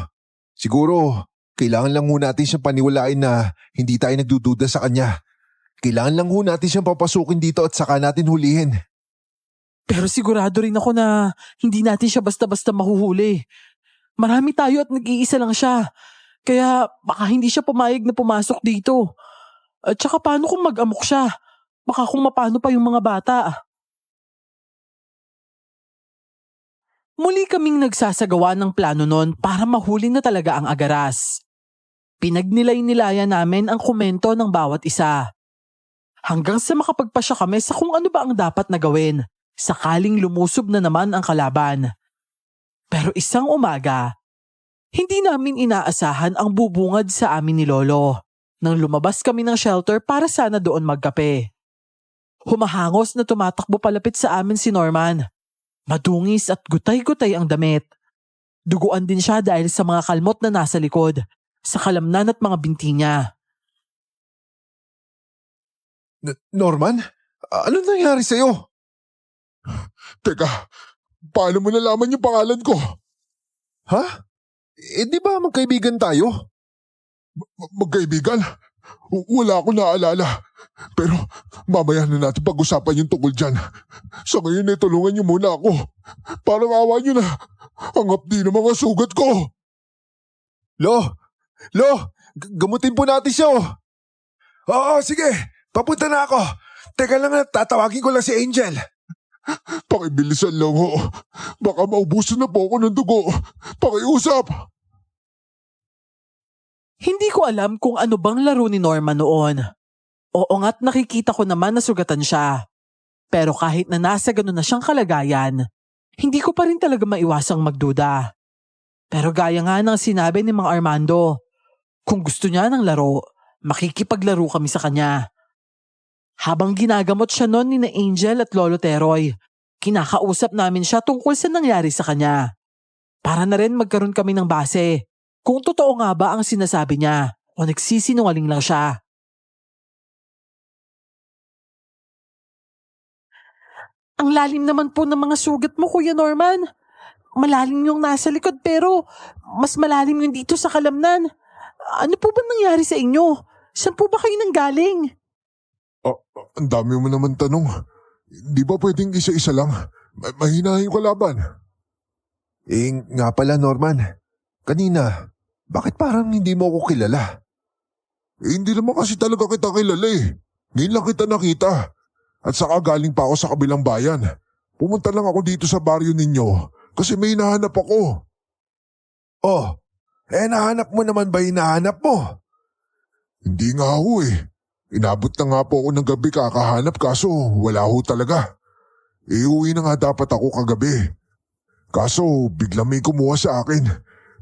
Siguro, kailangan lang ho natin siyang paniwalain na hindi tayo nagdududa sa kanya. Kailangan lang ho natin siyang papasukin dito at saka natin hulihin. Pero sigurado rin ako na hindi natin siya basta-basta mahuhuli. Marami tayo at nag-iisa lang siya. Kaya baka hindi siya pumayag na pumasok dito. At saka paano kung mag-amok siya? Baka kung mapano pa yung mga bata. Muli kaming nagsasagawa ng plano noon para mahuli na talaga ang agaras. Pinagnilay-nilayan namin ang komento ng bawat isa. Hanggang sa makapagpasya kami sa kung ano ba ang dapat na gawin, sakaling lumusob na naman ang kalaban. Pero isang umaga, hindi namin inaasahan ang bubungad sa amin ni Lolo nang lumabas kami ng shelter para sana doon magkape. Humahangos na tumatakbo palapit sa amin si Norman. Madungis at gutay-gutay ang damit. Duguan din siya dahil sa mga kalmot na nasa likod, sa kalamnan at mga binti niya. Norman? Ano nangyari sa'yo? Teka, paano mo nalaman yung pangalan ko? Ha? Di ba magkaibigan tayo? Magkaibigan? Wala akong naalala. Pero mamaya na natin pag-usapan yung tungkol dyan. Sa ngayon ay tulungan niyo muna ako. Para maawa niyo na ang hapdi ng mga sugat ko. Lo! Gamutin po natin siya oh. Oo, sige. Papunta na ako. Teka lang na tatawagin ko lang si Angel. Pakibilisan lang ho. Baka maubusan na po ako ng dugo. Pakiusap. Hindi ko alam kung ano bang laro ni Norman noon. Oo nga't nakikita ko naman na sugatan siya. Pero kahit na nasa ganun na siyang kalagayan, hindi ko pa rin talaga maiwasang magduda. Pero gaya nga ng sinabi ni Mang Armando, kung gusto niya ng laro, makikipaglaro kami sa kanya. Habang ginagamot siya noon ni na Angel at Lolo Teroy, kinakausap namin siya tungkol sa nangyari sa kanya. Para na rin magkaroon kami ng base kung totoo nga ba ang sinasabi niya o nagsisinungaling lang siya. Ang lalim naman po ng mga sugat mo, Kuya Norman. Malalim yung nasa likod pero mas malalim yung dito sa kalamnan. Ano po ba nangyari sa inyo? Saan po ba kayo nanggaling? Ang dami mo naman tanong. Di ba pwedeng isa-isa lang? Mahina yung kalaban. Nga pala Norman. Kanina, bakit parang hindi mo ako kilala? Hindi naman kasi talaga kita kilala eh. Ngayon lang kita nakita. At saka galing pa ako sa kabilang bayan. Pumunta lang ako dito sa baryo ninyo kasi may hinahanap ako. Nahanap mo naman ba yung hinahanap mo? Hindi nga ho eh. Inabot na nga po ako ng gabi kakahanap kaso wala ho talaga. Uwi na nga dapat ako kagabi. Kaso biglang may kumuha sa akin.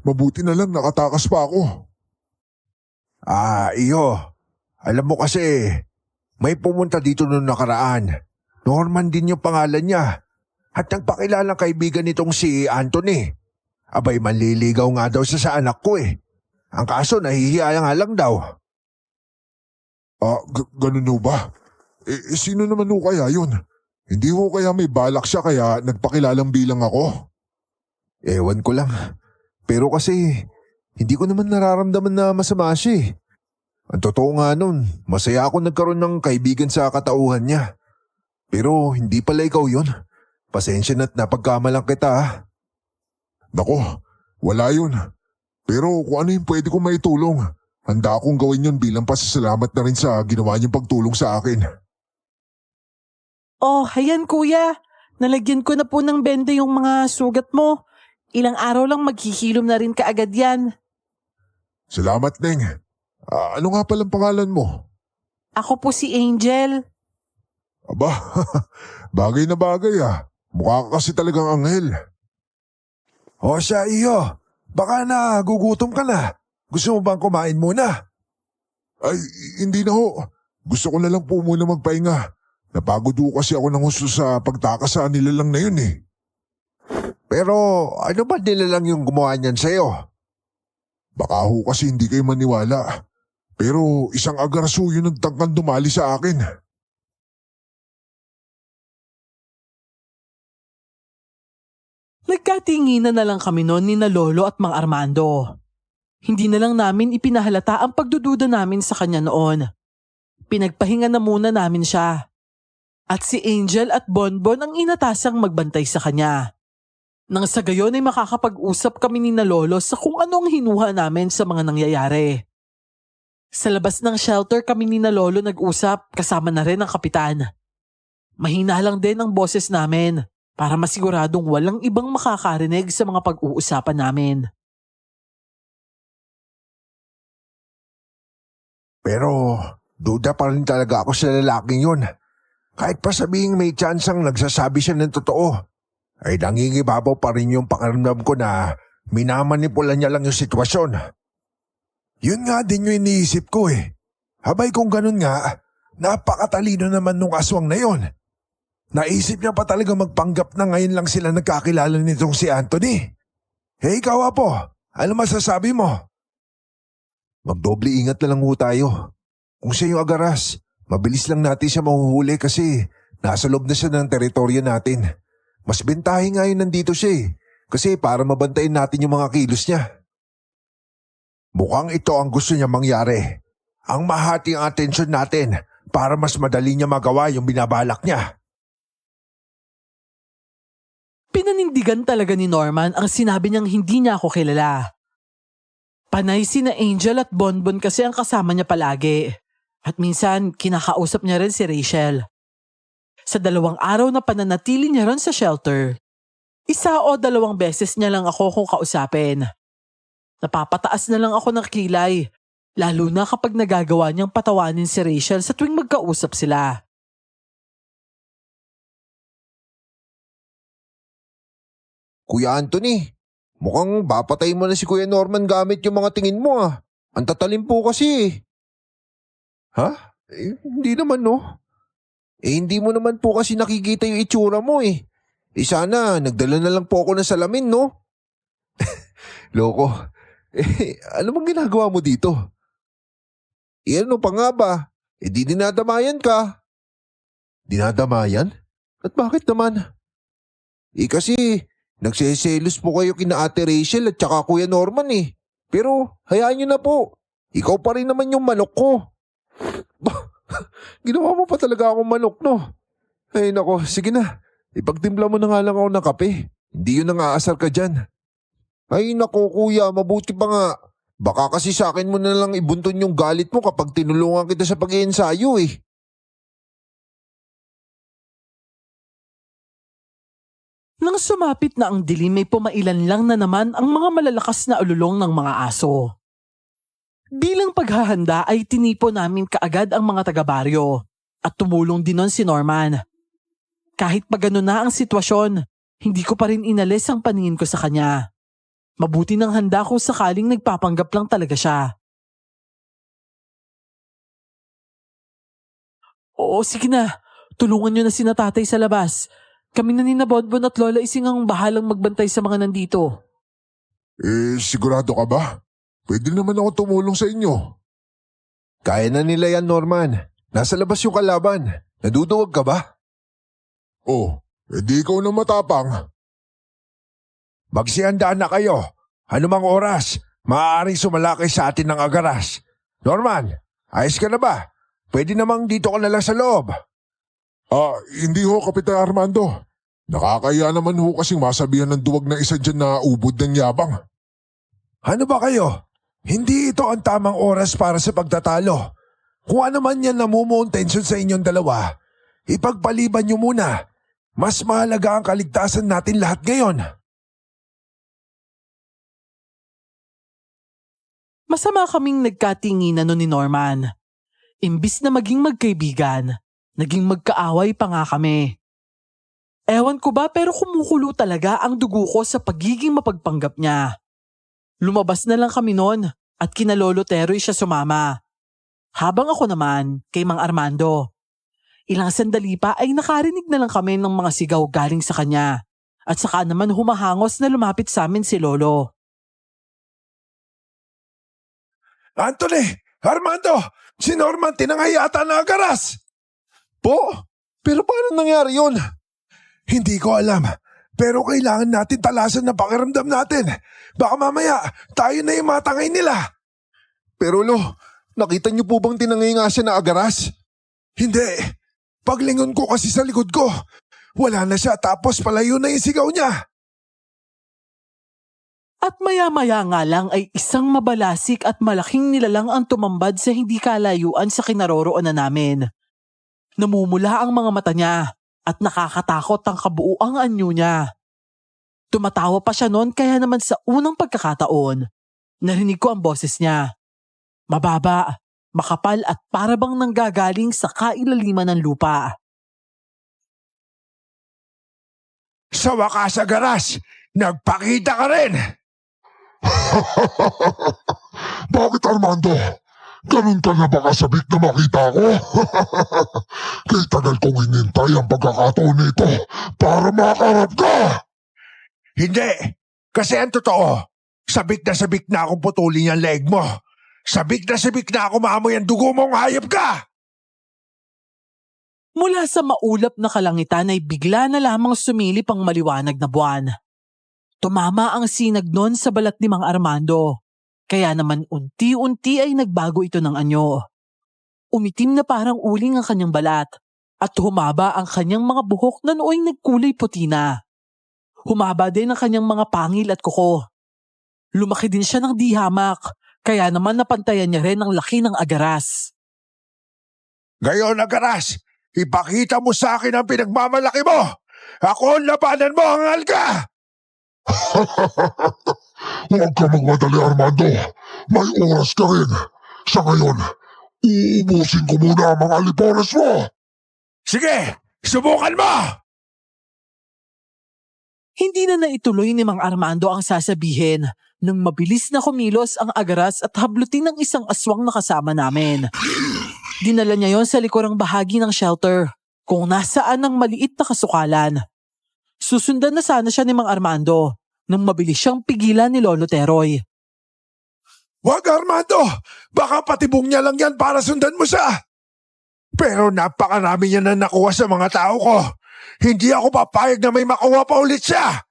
Mabuti na lang nakatakas pa ako. Iyo. Alam mo kasi, may pumunta dito noong nakaraan. Norman din yung pangalan niya. At nagpakilalang kaibigan nitong si Anthony. Abay manliligaw nga daw siya sa anak ko eh. Ang kaso nahihiya nga lang daw. Ganun ho ba? Sino naman ho kaya yun? Hindi ho kaya may balak siya kaya nagpakilalang bilang ako? Ewan ko lang. Pero kasi hindi ko naman nararamdaman na masama siya eh. Ang totoo nga nun, masaya ako nagkaroon ng kaibigan sa katauhan niya. Pero hindi pala ikaw yun. Pasensya na't napagkamalang kita ha. Nako, wala yun. Pero kung ano yung pwede kong maitulong, handa akong gawin yun bilang pasasalamat na rin sa ginawa niyong pagtulong sa akin. Ayan kuya. Nalagyan ko na po ng bende yung mga sugat mo. Ilang araw lang maghihilom na rin kaagad yan. Salamat, Neng. Ano nga palang pangalan mo? Ako po si Angel. Aba, bagay na bagay ah. Mukha ka kasi talagang anghel. Siya iyo. Baka na gugutom ka na. Gusto mo bang kumain muna? Ay, hindi na ho. Gusto ko na lang po muna magpahinga. Napagod ho kasi ako ng husto sa pagtakas sa nilalang na yun eh. Pero ano ba nilalang yung gumawa niyan sa'yo? Baka ho kasi hindi kayo maniwala. Pero isang agarso yun nagtangkang dumali sa akin. Nagkatinginan na lang kami noon ni na Lolo at Mang Armando. Hindi na lang namin ipinahalata ang pagdududa namin sa kanya noon. Pinagpahinga na muna namin siya. At si Angel at Bonbon ang inatasang magbantay sa kanya. Nang sa gayon ay makakapag-usap kami ni na Lolo sa kung ano ang hinuha namin sa mga nangyayari. Sa labas ng shelter kami ni na Lolo nag-usap kasama na rin ang kapitan. Mahina lang din ang boses namin para masiguradong walang ibang makakarinig sa mga pag-uusapan namin. Pero duda pa rin talaga ako sa lalaking yun. Kahit pa sabihing may tsansang nagsasabi siya ng totoo, ay nangingibabaw pa rin yung pakiramdam ko na minamanipula niya lang yung sitwasyon. Yun nga din yung iniisip ko eh. Habay kung ganun nga, napakatalino naman nung aswang na yun. Naisip niya pa talaga magpanggap na ngayon lang sila nagkakilala nitong si Anthony. Ikaw Apo, ano masasabi mo? Magdoble ingat na lang ho tayo. Kung siya yung agaras, mabilis lang natin siya mahuhuli kasi nasa loob na siya ng teritoryo natin. Mas bentahin nga yun nandito siya eh, kasi para mabantayin natin yung mga kilos niya. Mukhang ito ang gusto niya mangyari. Ang mahati ang atensyon natin para mas madali niya magawa yung binabalak niya. Pinanindigan talaga ni Norman ang sinabi niyang hindi niya ako kilala. Panay sina Angel at Bonbon kasi ang kasama niya palagi. At minsan, kinakausap niya rin si Rachel. Sa 2 araw na pananatili niya ron sa shelter, 1 o 2 beses niya lang ako kung kausapin. Napapataas na lang ako ng kilay, lalo na kapag nagagawa niyang patawanin si Rachel sa tuwing magkausap sila. Kuya Anthony, Mukhang bapatay mo na si Kuya Norman gamit yung mga tingin mo ah. Ang tatalim po kasi eh. Ha? Hindi naman no. Hindi mo naman po kasi nakikita yung itsura mo eh. Sana, nagdala na lang po ako ng salamin no? Loko. Ano bang ginagawa mo dito? Ano pa nga ba? Di dinadamayan ka. Dinadamayan? At bakit naman? Kasi nagseselos po kayo kina Ate Rachel at saka Kuya Norman eh. Pero hayaan nyo na po. Ikaw pa rin naman yung manok ko. Ginawa mo pa talaga akong manok no? Ay nako, sige na. Ipagtimpla mo na nga lang ako ng kape. Hindi yun nang aasar ka dyan. Ay nako kuya, mabuti pa nga. Baka kasi sa akin mo na lang ibunton yung galit mo kapag tinulungan kita sa pag-iensayo eh. Nang sumapit na ang dilim may pumailan lang na naman ang mga malalakas na ululong ng mga aso. Bilang paghahanda ay tinipo namin kaagad ang mga taga-baryo at tumulong din nun si Norman. Kahit pa gano'n na ang sitwasyon, hindi ko pa rin inalis ang paningin ko sa kanya. Mabuti ng handa ko sakaling nagpapanggap lang talaga siya. Oo, sige na. Tulungan niyo na sina tatay sa labas. Kami na ni na Bonbon at Lola Ising ang bahalang magbantay sa mga nandito. Sigurado ka ba? Pwede naman ako tumulong sa inyo. Kaya na nila yan Norman. Nasa labas yung kalaban. Naduduwag ka ba? Oh, edi ikaw na matapang. Magsihandaan na kayo. Anumang oras, maaaring sumalakay sa atin ng agaras. Norman, ayos ka na ba? Pwede namang dito ka na lang sa loob. Hindi ho, Kapitan Armando. Nakakaya naman ho kasing masabihan ng duwag ng isa dyan na ubod ng yabang. Ano ba kayo? Hindi ito ang tamang oras para sa pagtatalo. Kung ano man yan namumuong tensyon sa inyong dalawa, ipagpaliban nyo muna. Mas mahalaga ang kaligtasan natin lahat ngayon. Masama kaming nagkatinginan nun ni Norman. Imbis na maging magkaibigan, naging magkaaway pa nga kami. Ewan ko ba pero kumukulo talaga ang dugo ko sa pagiging mapagpanggap niya. Lumabas na lang kami noon at kina Lolo Teroy siya sumama. Habang ako naman kay Mang Armando. Ilang sandali pa ay nakarinig na lang kami ng mga sigaw galing sa kanya. At saka naman humahangos na lumapit sa amin si Lolo. Anthony! Armando! Si Norman tinangay yata na agaras! Po? Pero paano nangyari yun? Hindi ko alam. Pero kailangan natin talasan na pakiramdam natin. Baka mamaya, tayo na yung matangay nila. Pero Lo, nakita niyo po bang tinangay nga siya na agaras? Hindi. Paglingon ko kasi sa likod ko, wala na siya tapos palayo na yung sigaw niya. At maya-maya nga lang ay isang mabalasik at malaking nilalang ang tumambad sa hindi kalayuan sa kinaroroonan namin. Namumula ang mga mata niya at nakakatakot ang kabuuang anyo niya. Tumatawa pa siya noon kaya naman sa unang pagkakataon, narinig ko ang boses niya. Mababa, makapal at parabang nanggagaling sa kailaliman ng lupa. Sa wakas agaras, nagpakita ka rin! Bakit Armando? Ganun ka na ba kasabik na makita ko? Kay tagal kong hinintay ang pagkakataon nito para makaharap ka! Hindi, kasi ang totoo, sabik na akong putulin yung leg mo. Sabik na ako maamoy ang dugo mong hayop ka! Mula sa maulap na kalangitan ay bigla na lamang sumilip ang maliwanag na buwan. Tumama ang sinag nun sa balat ni Mang Armando. Kaya naman unti-unti ay nagbago ito ng anyo. Umitim na parang uling ang kanyang balat at humaba ang kanyang mga buhok na nooy nagkulay puti na. Humaba din ang kanyang mga pangil at kuko. Lumaki din siya ng dihamak kaya naman napantayan niya rin ang laki ng agaras. Ngayon agaras, ipakita mo sa akin ang pinagmamalaki mo! Ako ang labanan mo, hangal ka! Huwag ka magmadali Armando. May oras ka rin. Sa ngayon, uubusin ko muna ang mga lipones mo. Sige, subukan mo! Hindi na naituloy ni Mang Armando ang sasabihin nang mabilis na kumilos ang agaras at hablutin ng isang aswang na kasama namin. Dinala niya yon sa likurang bahagi ng shelter kung nasaan ang maliit na kasukalan. Susundan na sana siya ni Mang Armando nang mabilis siyang pigilan ni Lolo Teroy. Wag, Armando! Baka patibong niya lang yan para sundan mo siya! Pero napakarami niya na nakuha sa mga tao ko. Hindi ako papayag na may makuha pa ulit siya!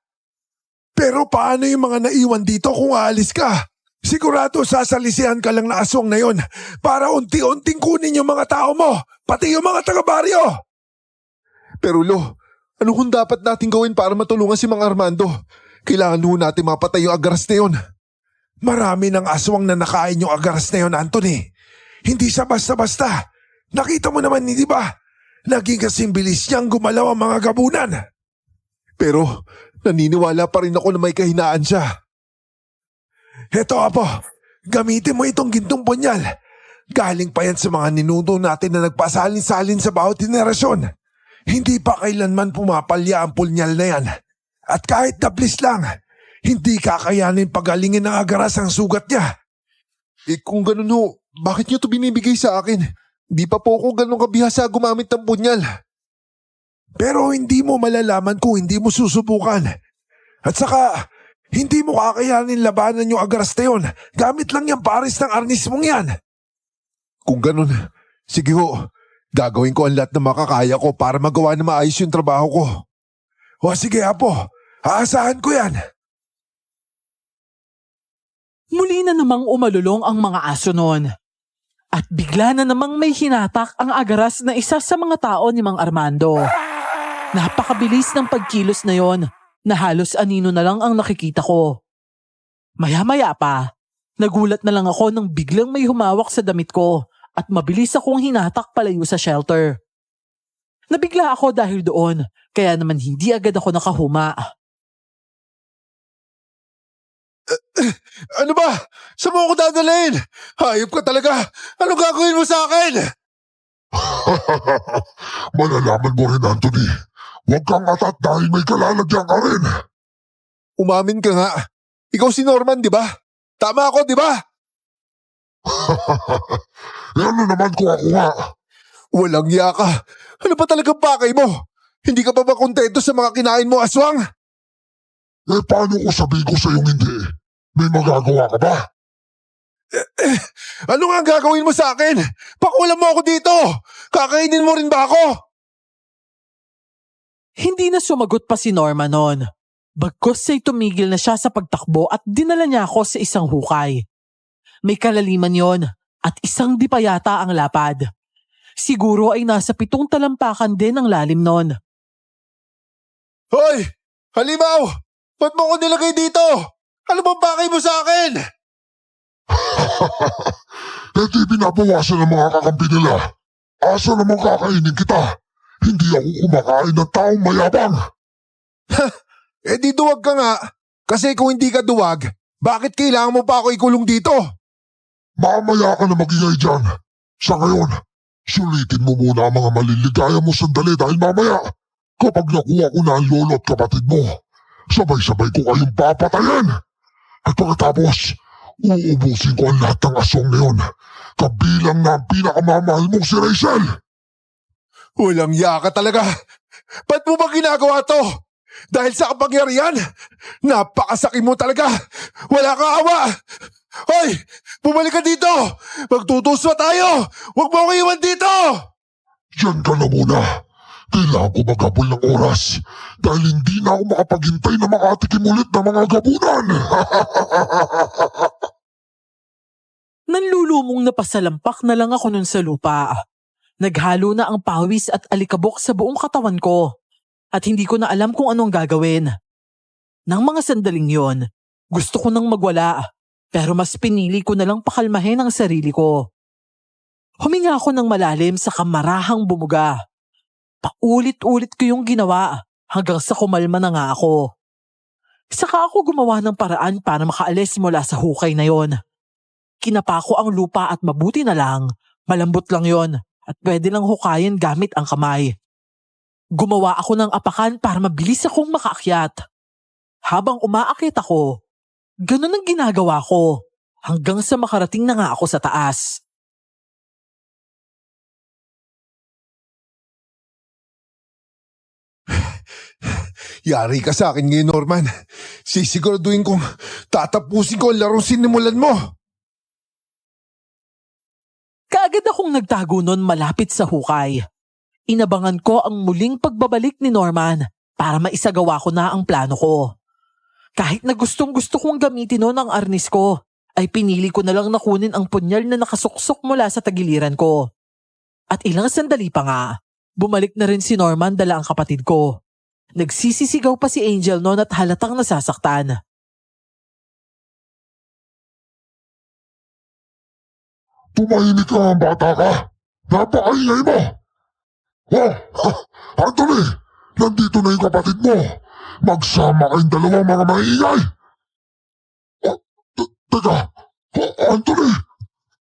Pero paano yung mga naiwan dito kung aalis ka? Sigurado sasalisihan ka lang na aswang na yon para unti-unting kunin yung mga tao mo, pati yung mga taga-baryo! Pero Lo, ano kung dapat natin gawin para matulungan si Mang Armando? Kailangan ho natin mapatay yung agaras na yon. Marami ng aswang na nakain yung agaras na yon, Anthony. Hindi siya basta-basta. Nakita mo naman, hindi ba? Naging kasing bilis niyang gumalaw ang mga gabunan. Pero naniniwala pa rin ako na may kahinaan siya. Heto, Apo. Gamitin mo itong gintong punyal. Galing pa yan sa mga ninuno natin na nagpasalin-salin sa bawat henerasyon. Hindi pa kailanman pumapalya ang punyal na yan. At kahit dablis lang, hindi kakayanin pagalingin ng agaras ang sugat niya. Kung ganun ho, bakit niyo to binibigay sa akin? Di pa po ako ganun kabihasa gumamit ng punyal. Pero hindi mo malalaman kung hindi mo susubukan. At saka, hindi mo kakayanin labanan yung agaras na yun. Gamit lang yung pares ng arnis mong yan. Kung ganun, sige ho. Gagawin ko ang lahat na makakaya ko para magawa na maayos yung trabaho ko. O sige, Apo. Aasahan ko yan. Muli na namang umalulong ang mga aso noon. At bigla na namang may hinatak ang agaras na isa sa mga tao ni Mang Armando. Napakabilis ng pagkilos na yon na halos anino na lang ang nakikita ko. Maya-maya pa, nagulat na lang ako nang biglang may humawak sa damit ko at mabilis akong hinatak palayo sa shelter. Nabigla ako dahil doon, kaya naman hindi agad ako nakahuma. Ano ba? Saan mo ako dadalhin? Hayop ka talaga. Ano gagawin mo sa akin? Malalaman mo rin, Anthony. Huwag kang atat dahil may kalalagyan ka rin. Umamin ka nga. Ikaw si Norman, di ba? Tama ako, di ba? Ano naman kung ako nga? Walang iya ka. Ano pa talagang pakay mo? Hindi ka pa ba kontento sa mga kinain mo, aswang? Paano ko sabihin ko sa'yong hindi? May magagawa ka ba? Ano nga ang gagawin mo sa akin? Pakulam mo ako dito! Kakainin mo rin ba ako? Hindi na sumagot pa si Norma noon. Bagkus ay tumigil na siya sa pagtakbo at dinala niya ako sa isang hukay. May kalaliman yon at isang di pa yata ang lapad. Siguro ay nasa 7 talampakan din ang lalim noon. Hoy! Halimaw! Ba't mo ko nilagay dito? Ano bang pakay mo sa akin? Di binabawasan ng mga kakampi nila. Asa naman kakainin kita? Hindi ako kumakain ng taong mayabang. Di duwag ka nga. Kasi kung hindi ka duwag, bakit kailangan mo pa ako ikulong dito? Mamaya ka na magingay dyan. Sa ngayon, sulitin mo muna ang mga maliligaya mo sandali dahil mamaya, kapag nakuha ko na ang lolo at kapatid mo, sabay-sabay ko kayong papatayin. At pagkatapos, uubusin ko ang lahat ng aswang na yun, kabilang na ang pinakamamahal mong si Rachel. Walang iya ka talaga. Ba't mo ba ginagawa to? Dahil sa kapangyarihan, napakasakit mo talaga. Wala kang awa. Hoy, bumalik ka dito. Magtutuswa tayo. Huwag mo akong iwan dito. Diyan ka na muna. Kailangan ko maghabol ng oras dahil hindi na ako makapaghintay na makatikim ulit ng mga gabunan. Nanlulumong napasalampak na lang ako nun sa lupa. Naghalo na ang pawis at alikabok sa buong katawan ko at hindi ko na alam kung anong gagawin. Nang mga sandaling yon, gusto ko nang magwala pero mas pinili ko na lang pakalmahin ang sarili ko. Huminga ako ng malalim sa kamarahang bumuga. Paulit-ulit ko yung ginawa hanggang sa kumalma na nga ako. Saka ako gumawa ng paraan para makaalis mula sa hukay na yon. Kinapa ko ang lupa at mabuti na lang, malambot lang yon at pwede lang hukayin gamit ang kamay. Gumawa ako ng apakan para mabilis akong makaakyat. Habang umaakit ako, ganun ang ginagawa ko hanggang sa makarating na nga ako sa taas. Yari ka sa akin ngayon, Norman. Sisiguraduhin kong tatapusin ko ang larong sinimulan mo. Kaagad akong nagtago nun malapit sa hukay. Inabangan ko ang muling pagbabalik ni Norman para maisagawa ko na ang plano ko. Kahit na gustong gusto kong gamitin nun ang arnis ko, ay pinili ko na lang nakunin ang punyal na nakasuksok mula sa tagiliran ko. At ilang sandali pa nga, bumalik na rin si Norman dala ang kapatid ko. Nagsisisigaw pa si Angel noon at halatang nasasaktan. Tumahimik ka ang bata ka. Napakaingay mo. Oh, Anthony, nandito na yung kapatid mo. Magsama kayong dalawang mga maingay. Teka, Anthony!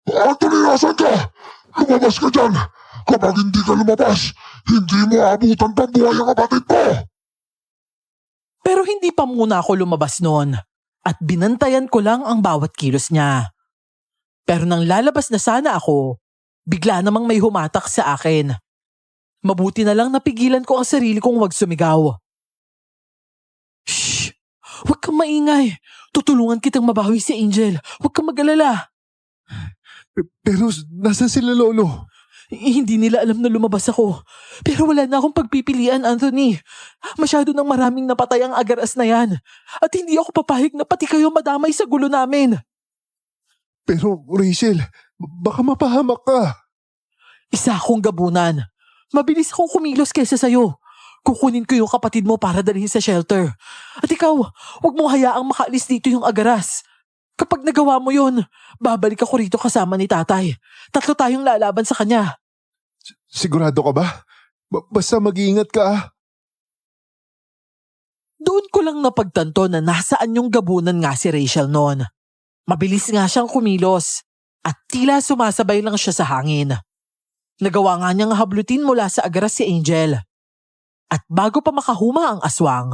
Anthony, nasan ka? Lumabas ka dyan. Kapag hindi ka lumabas, hindi mo abutan pa buhay ang kapatid mo. Pero hindi pa muna ako lumabas noon at binantayan ko lang ang bawat kilos niya. Pero nang lalabas na sana ako, bigla namang may humatak sa akin. Mabuti na lang napigilan ko ang sarili kong wag sumigaw. Shh! Huwag kang maingay. Tutulungan kitang mabawi si Angel. Huwag kang mag-alala. Pero nasa sila, Lolo? Hindi nila alam na lumabas ako. Pero wala na akong pagpipilian, Anthony. Masyado nang maraming napatay ang agaras na yan. At hindi ako papahig na pati kayo madamay sa gulo namin. Pero Rachel, baka mapahamak ka. Isa akong gabunan. Mabilis akong kumilos kaysa sayo. Kukunin ko yung kapatid mo para dalhin sa shelter. At ikaw, huwag mong hayaang makaalis dito yung agaras. Kapag nagawa mo yun, babalik ako rito kasama ni tatay. 3 tayong lalaban sa kanya. Sigurado ka ba? Basta mag-iingat ka, ah. Doon ko lang napagtanto na nasaan yung gabunan nga si Rachel noon. Mabilis nga siyang kumilos at tila sumasabay lang siya sa hangin. Nagawa nga niyang hablutin mula sa agaras si Angel. At bago pa makahuma ang aswang,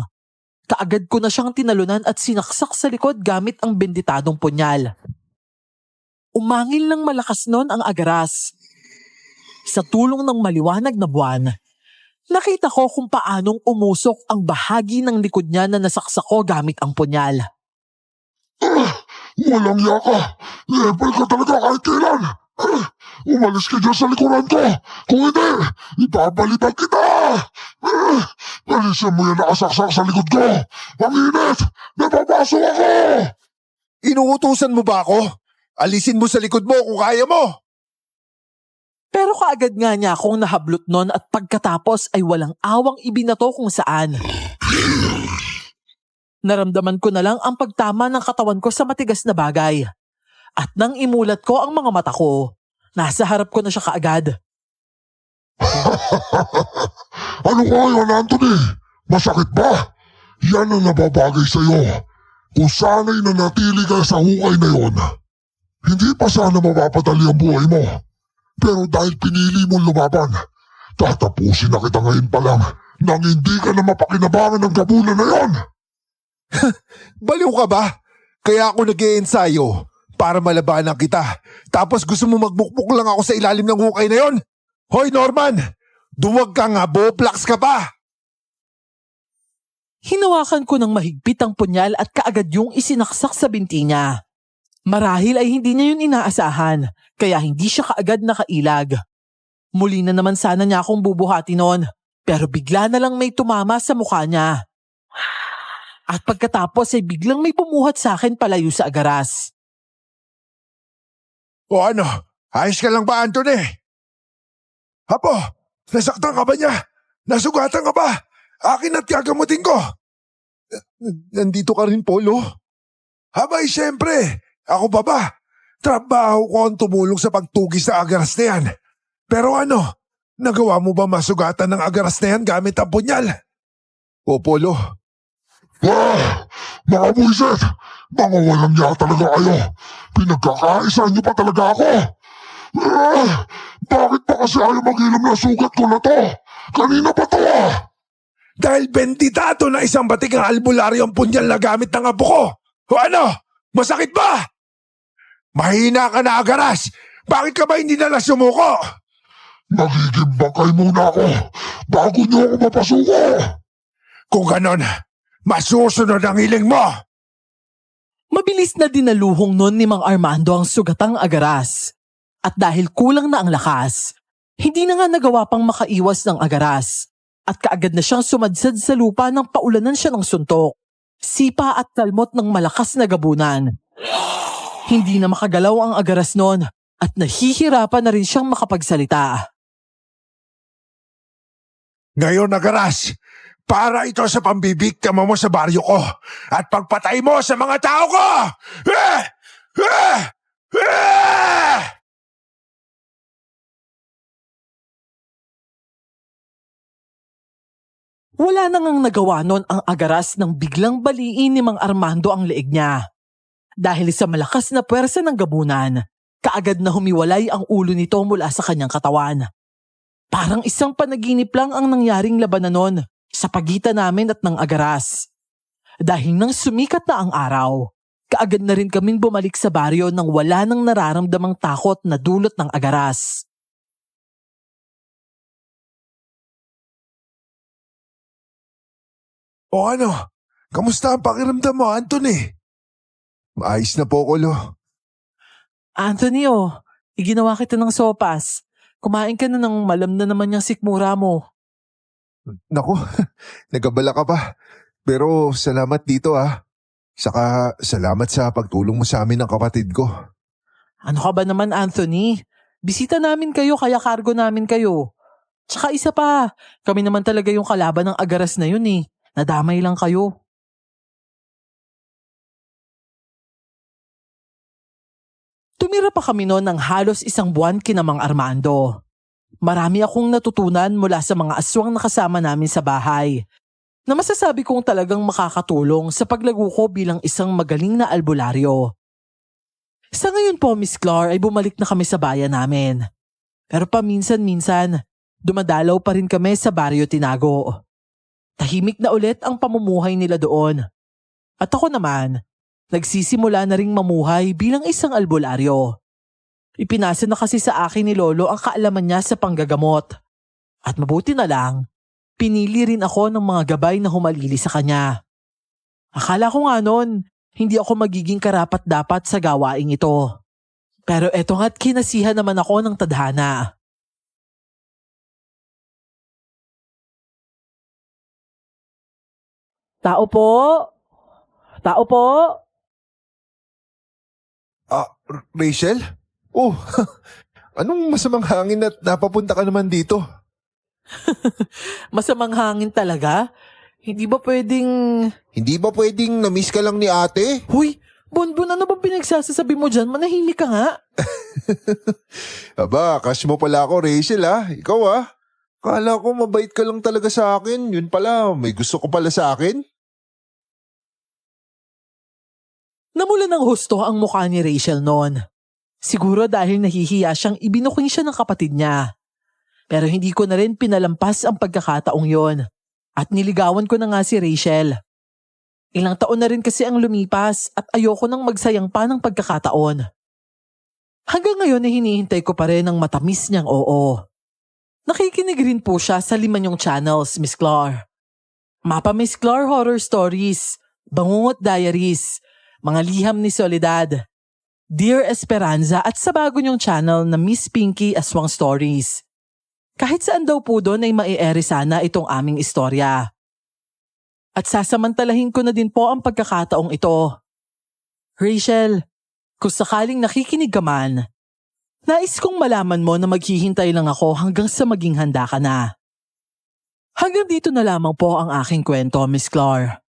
kaagad ko na siyang tinalunan at sinaksak sa likod gamit ang benditadong punyal. Umangil ng malakas noon ang agaras. Sa tulong ng maliwanag na buwan, nakita ko kung paanong umusok ang bahagi ng likod niya na nasaksak ko gamit ang punyal. Walang yaka. Lepal ka talaga kahit kailan. Umalis ka dyan sa likuran ko. Kung hindi, ipabalibag kita. Alisin mo yan nakasaksak sa likod ko. Ang init! Napapaso ako! Inuutusan mo ba ako? Alisin mo sa likod mo kung kaya mo. Pero kaagad nga niya akong nahablot nun at pagkatapos ay walang awang ibinato kung saan. Naramdaman ko na lang ang pagtama ng katawan ko sa matigas na bagay. At nang imulat ko ang mga mata ko, nasa harap ko na siya kaagad. Ano ka yan, Anthony? Masakit ba? Yan ang nababagay sa'yo. Kung sana'y nanatili ka sa hukay na yon, hindi pa sana mapapadali ang buhay mo. Pero dahil pinili mong lumaban, tatapusin na kita ngayon pa lang nang hindi ka na mapakinabangan ng gabunan na yon. Baliw ka ba? Kaya ako nag-iensayo para malabanan kita. Tapos gusto mo magbukbuk lang ako sa ilalim ng hukay na yon? Hoy Norman! Duwag ka nga, boplax ka pa! Hinawakan ko ng mahigpit ang punyal at kaagad yung isinaksak sa binti niya. Marahil ay hindi niya yun inaasahan, kaya hindi siya kaagad nakailag. Muli na naman sana niya akong bubuhati noon, pero bigla na lang may tumama sa mukha niya. At pagkatapos ay biglang may bumuhat sa akin palayo sa agaras. O ano, ayos ka lang ba, Anthony? Apo, nasaktan ka ba niya? Nasugatan ka ba? Akin at gagamutin ko. Nandito ka rin, Polo. Abay, siyempre. Ako pa ba? Trabaho ko ang tumulong sa pagtugis sa agaras na yan. Pero ano, nagawa mo ba masugatan ng agaras na yan gamit ang punyal? O, Polo. Mga buwisit! Mga walang niya talaga kayo. Pinagkakaisa niyo pa talaga ako. Bakit pa kasi ayaw mag-inom ng sugat ko na to? Kanina pa to Dahil benditado na isang batik ang albularyo ang punyal na gamit ng apo ko. O ano? Masakit ba? Mahina ka na, Agaras. Bakit ka ba hindi nalang sumuko? Magiging bangkay muna ako bago niyo ako mapasuko. Kung ganon, masusunod ang hiling mo. Mabilis na dinaluhong nun ni Mang Armando ang sugatang Agaras. At dahil kulang na ang lakas, hindi na nga nagawa pang makaiwas ng Agaras. At kaagad na siyang sumadsad sa lupa nang paulanan siya ng suntok, sipa at kalmot ng malakas na gabunan. Hindi na makagalaw ang Agaras noon at nahihirapan na rin siyang makapagsalita. Ngayon, Agaras, para ito sa pambibiktima mo sa baryo ko at pagpatay mo sa mga tao ko! Wala na ngang nagawa noon ang Agaras nang biglang baliin ni Mang Armando ang leeg niya. Dahil sa malakas na puwersa ng gabunan, kaagad na humiwalay ang ulo nito mula sa kanyang katawan. Parang isang panaginip lang ang nangyaring labanan noon sa pagitan namin at ng Agaras. Dahil nang sumikat na ang araw, kaagad na rin kaming bumalik sa baryo nang wala nang nararamdamang takot na dulot ng Agaras. O ano? Kamusta ang pakiramdam mo, Anthony? Maayos na po ko, Lo. Anthony, iginawa kita ng sopas. Kumain ka na ng malam na naman yung sikmura mo. Naku, nagabala ka pa. Pero salamat dito Saka salamat sa pagtulong mo sa amin ng kapatid ko. Ano ka ba naman, Anthony? Bisita namin kayo kaya cargo namin kayo. Tsaka isa pa, kami naman talaga yung kalaban ng Agaras na yun eh. Nadamay lang kayo. Tumira pa kami noon ng halos 1 buwan kina Mang Armando. Marami akong natutunan mula sa mga aswang na kasama namin sa bahay, na masasabi kong talagang makakatulong sa paglago ko bilang isang magaling na albularyo. Sa ngayon po, Miss Clar, ay bumalik na kami sa bayan namin. Pero paminsan-minsan, dumadalaw pa rin kami sa Baryo Tinago. Tahimik na ulit ang pamumuhay nila doon. At ako naman, nagsisimula na ring mamuhay bilang isang albularyo. Ipinasa na kasi sa akin ni Lolo ang kaalaman niya sa panggagamot. At mabuti na lang, pinili rin ako ng mga gabay na humalili sa kanya. Akala ko nga noon, hindi ako magiging karapat-dapat sa gawaing ito. Pero eto nga't kinasihan naman ako ng tadhana. Tao po! Tao po! Rachel? Oh, anong masamang hangin at napapunta ka naman dito? Masamang hangin talaga? Hindi ba pwedeng na-miss ka lang ni ate? Huy! Bonbon, ano ba pinagsasasabi mo dyan? Manahimik ka nga. Aba, crush mo pala ako, Rachel Ikaw Kala ko mabait ka lang talaga sa akin. Yun pala, may gusto ko pala sa akin. Namula ng husto ang mukha ni Rachel noon. Siguro dahil nahihiya siyang ibinuking siya ng kapatid niya. Pero hindi ko na rin pinalampas ang pagkakataong yon. At niligawan ko na nga si Rachel. Ilang taon na rin kasi ang lumipas at ayoko nang magsayang pa ng pagkakataon. Hanggang ngayon ay hinihintay ko pa rin ang matamis niyang oo. Nakikinig rin po siya sa 5 niyong channels, Miss Clar. Mapa Miss Clar Horror Stories, Bangungot Diaries, Mga Liham ni Soledad, Dear Esperanza at sa bago niyong channel na Miss Pinky Aswang Stories. Kahit saan daw po doon ay mai-ere sana itong aming istorya. At sasamantalahin ko na din po ang pagkakataong ito. Rachel, kung sakaling nakikinig ka man, nais kong malaman mo na maghihintay lang ako hanggang sa maging handa ka na. Hanggang dito na lamang po ang aking kwento, Miss Clar.